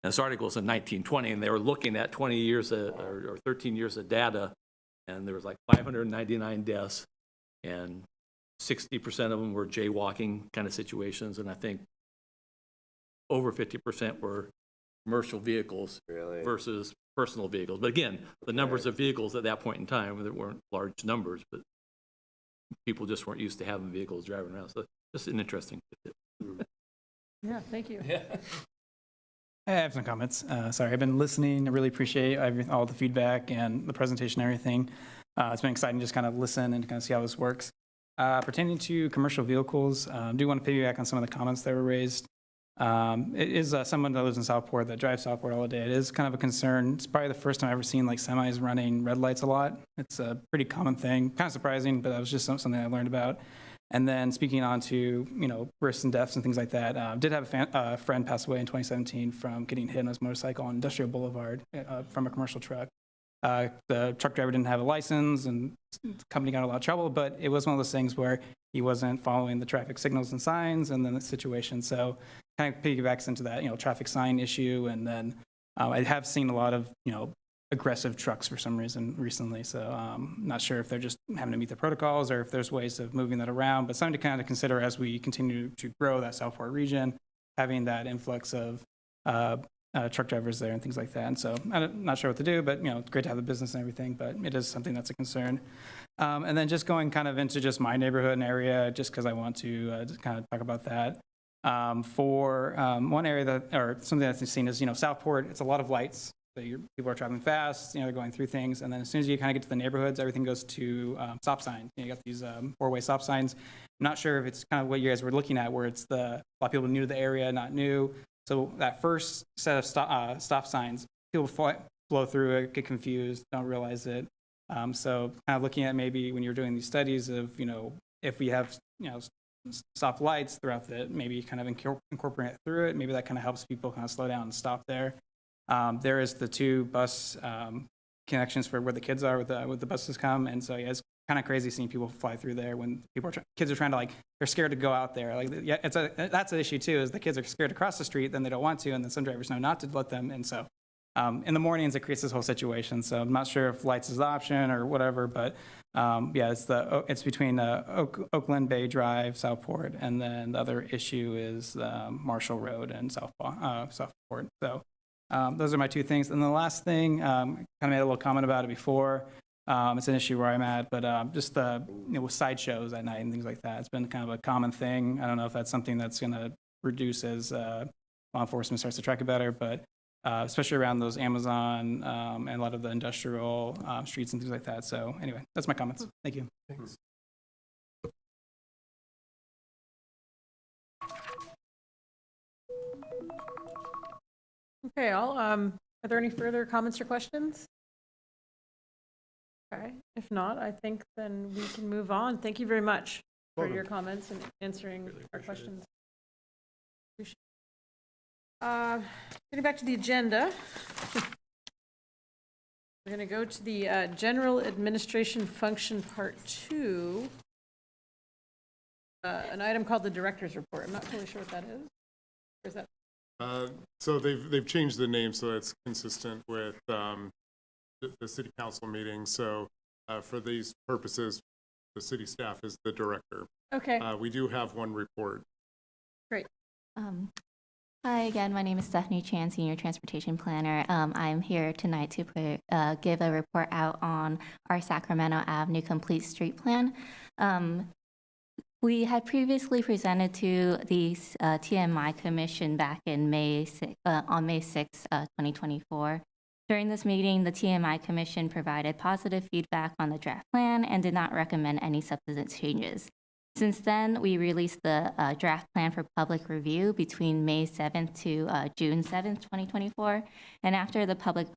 And this article is in 1920, and they were looking at 20 years or 13 years of data, and there was like 599 deaths, and 60% of them were jaywalking kind of situations, and I think over 50% were commercial vehicles versus personal vehicles. But again, the numbers of vehicles at that point in time, there weren't large numbers, but people just weren't used to having vehicles driving around. So just an interesting tip. Yeah, thank you. I have some comments. Sorry, I've been listening. I really appreciate all the feedback and the presentation and everything. It's been exciting to just kind of listen and kind of see how this works. Pertaining to commercial vehicles, I do want to piggyback on some of the comments that were raised. It is someone that lives in Southport, that drives Southport all the day. It is kind of a concern. It's probably the first time I've ever seen like semis running red lights a lot. It's a pretty common thing, kind of surprising, but that was just something I learned about. And then speaking on to, risks and deaths and things like that, did have a friend pass away in 2017 from getting hit on his motorcycle on Industrial Boulevard from a commercial truck. The truck driver didn't have a license, and the company got in a lot of trouble, but it was one of those things where he wasn't following the traffic signals and signs, and then the situation. So kind of piggybacks into that, traffic sign issue. And then I have seen a lot of, aggressive trucks for some reason recently. So not sure if they're just having to meet the protocols or if there's ways of moving that around, but something to kind of consider as we continue to grow that Southport region, having that influx of truck drivers there and things like that. And so I'm not sure what to do, but it's great to have the business and everything, but it is something that's a concern. And then just going kind of into just my neighborhood and area, just because I want to just kind of talk about that. For one area that, or something that's seen is, Southport, it's a lot of lights. So people are traveling fast, they're going through things. And then as soon as you kind of get to the neighborhoods, everything goes to stop signs. You got these 4-way stop signs. I'm not sure if it's kind of what you guys were looking at, where it's a lot of people new to the area, not new. So that first set of stop signs, people blow through it, get confused, don't realize it. So kind of looking at maybe when you're doing these studies of, if we have, stop lights throughout maybe kind of incorporate it through it, maybe that kind of helps people kind of slow down and stop there. There is the 2 bus connections for where the kids are with the buses come. And so yeah, it's kind of crazy seeing people fly through there when kids are trying to they're scared to go out there. That's an issue too, is the kids are scared to cross the street, then they don't want to, and then some drivers know not to let them. And so In the mornings, it creates this whole situation, so I'm not sure if lights is the option or whatever, but yeah, it's between Oakland Bay Drive, Southport, and then the other issue is Marshall Road and Southport. So those are my two things. And the last thing, kind of made a little comment about it before. It's an issue where I'm at, but just with sideshows at night and things like that, it's been kind of a common thing. I don't know if that's something that's going to reduce as law enforcement starts to track it better, but especially around those Amazon and a lot of the industrial streets and things like that. So anyway, that's my comments. Thank you. Thanks. Okay, are there any further comments or questions? Okay, if not, I think then we can move on. Thank you very much for your comments and answering our questions. Appreciate it. Getting back to the agenda. We're going to go to the General Administration Function Part 2. An item called the Director's Report. I'm not totally sure what that is. Or is that? So they've changed the name so it's consistent with the city council meeting. So for these purposes, the city staff is the director. Okay. We do have one report. Great. Hi again, my name is Stephanie Chan, Senior Transportation Planner. I'm here tonight to give a report out on our Sacramento Avenue Complete Street Plan. We had previously presented to the TMI Commission back in on May 6, 2024. During this meeting, the TMI Commission provided positive feedback on the draft plan and did not recommend any substantive changes. Since then, we released the draft plan for public review between May 7th to June 7th, 2024. And after the public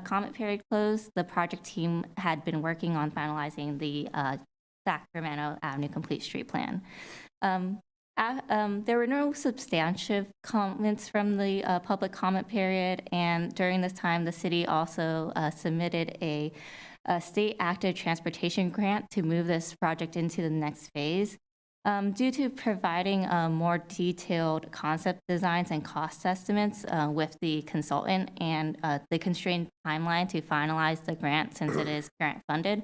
comment period closed, the project team had been working on finalizing the Sacramento Avenue Complete Street Plan. There were no substantive comments from the public comment period, and during this time, the city also submitted a state active transportation grant to move this project into the next phase. Due to providing more detailed concept designs and cost estimates with the consultant and the constrained timeline to finalize the grant since it is grant funded,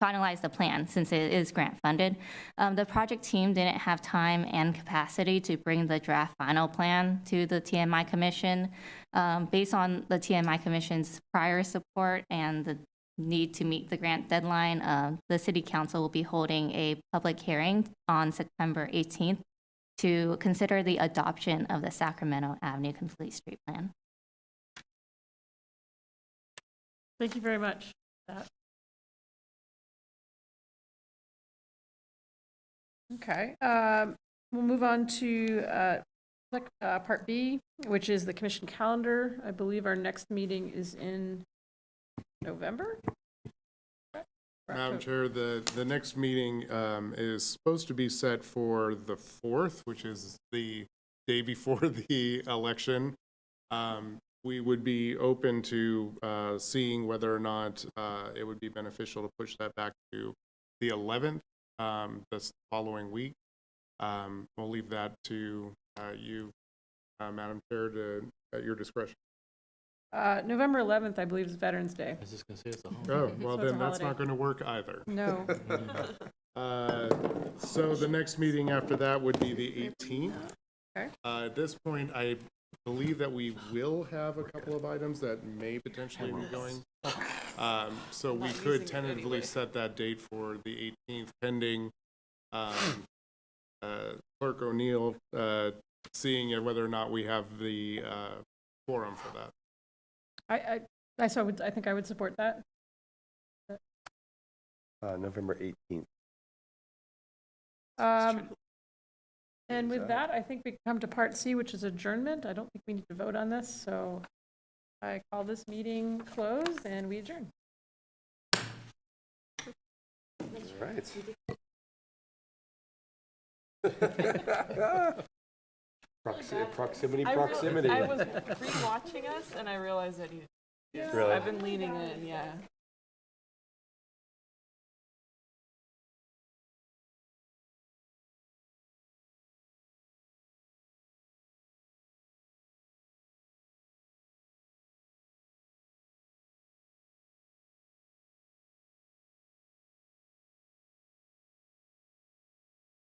finalize the plan since it is grant funded. The project team didn't have time and capacity to bring the draft final plan to the TMI Commission. Based on the TMI Commission's prior support and the need to meet the grant deadline, the City Council will be holding a public hearing on September 18th to consider the adoption of the Sacramento Avenue Complete Street Plan. Thank you very much for that. Okay, we'll move on to Part B, which is the commission calendar. I believe our next meeting is in November? Madam Chair, the next meeting is supposed to be set for the 4th, which is the day before the election. We would be open to seeing whether or not it would be beneficial to push that back to the 11th, this following week. We'll leave that to you, Madam Chair, at your discretion. November 11th, I believe, is Veterans Day. I was just going to say it's a holiday. Oh, well, So it's a then that's holiday. not going to work either. No. So the next meeting after that would be the 18th. Okay. At this point, I believe that we will have a couple of items that may potentially be going. So we could tentatively set that date for the 18th, pending Clerk O'Neill seeing whether or not we have the quorum for that. I think I would support that. November 18th. And with that, I think we come to Part C, which is adjournment. I don't think we need to vote on this, so I call this meeting closed and we adjourn. That's right. Proximity. I was rewatching us and I realized I needed to. Really? I've been leaning in, yeah.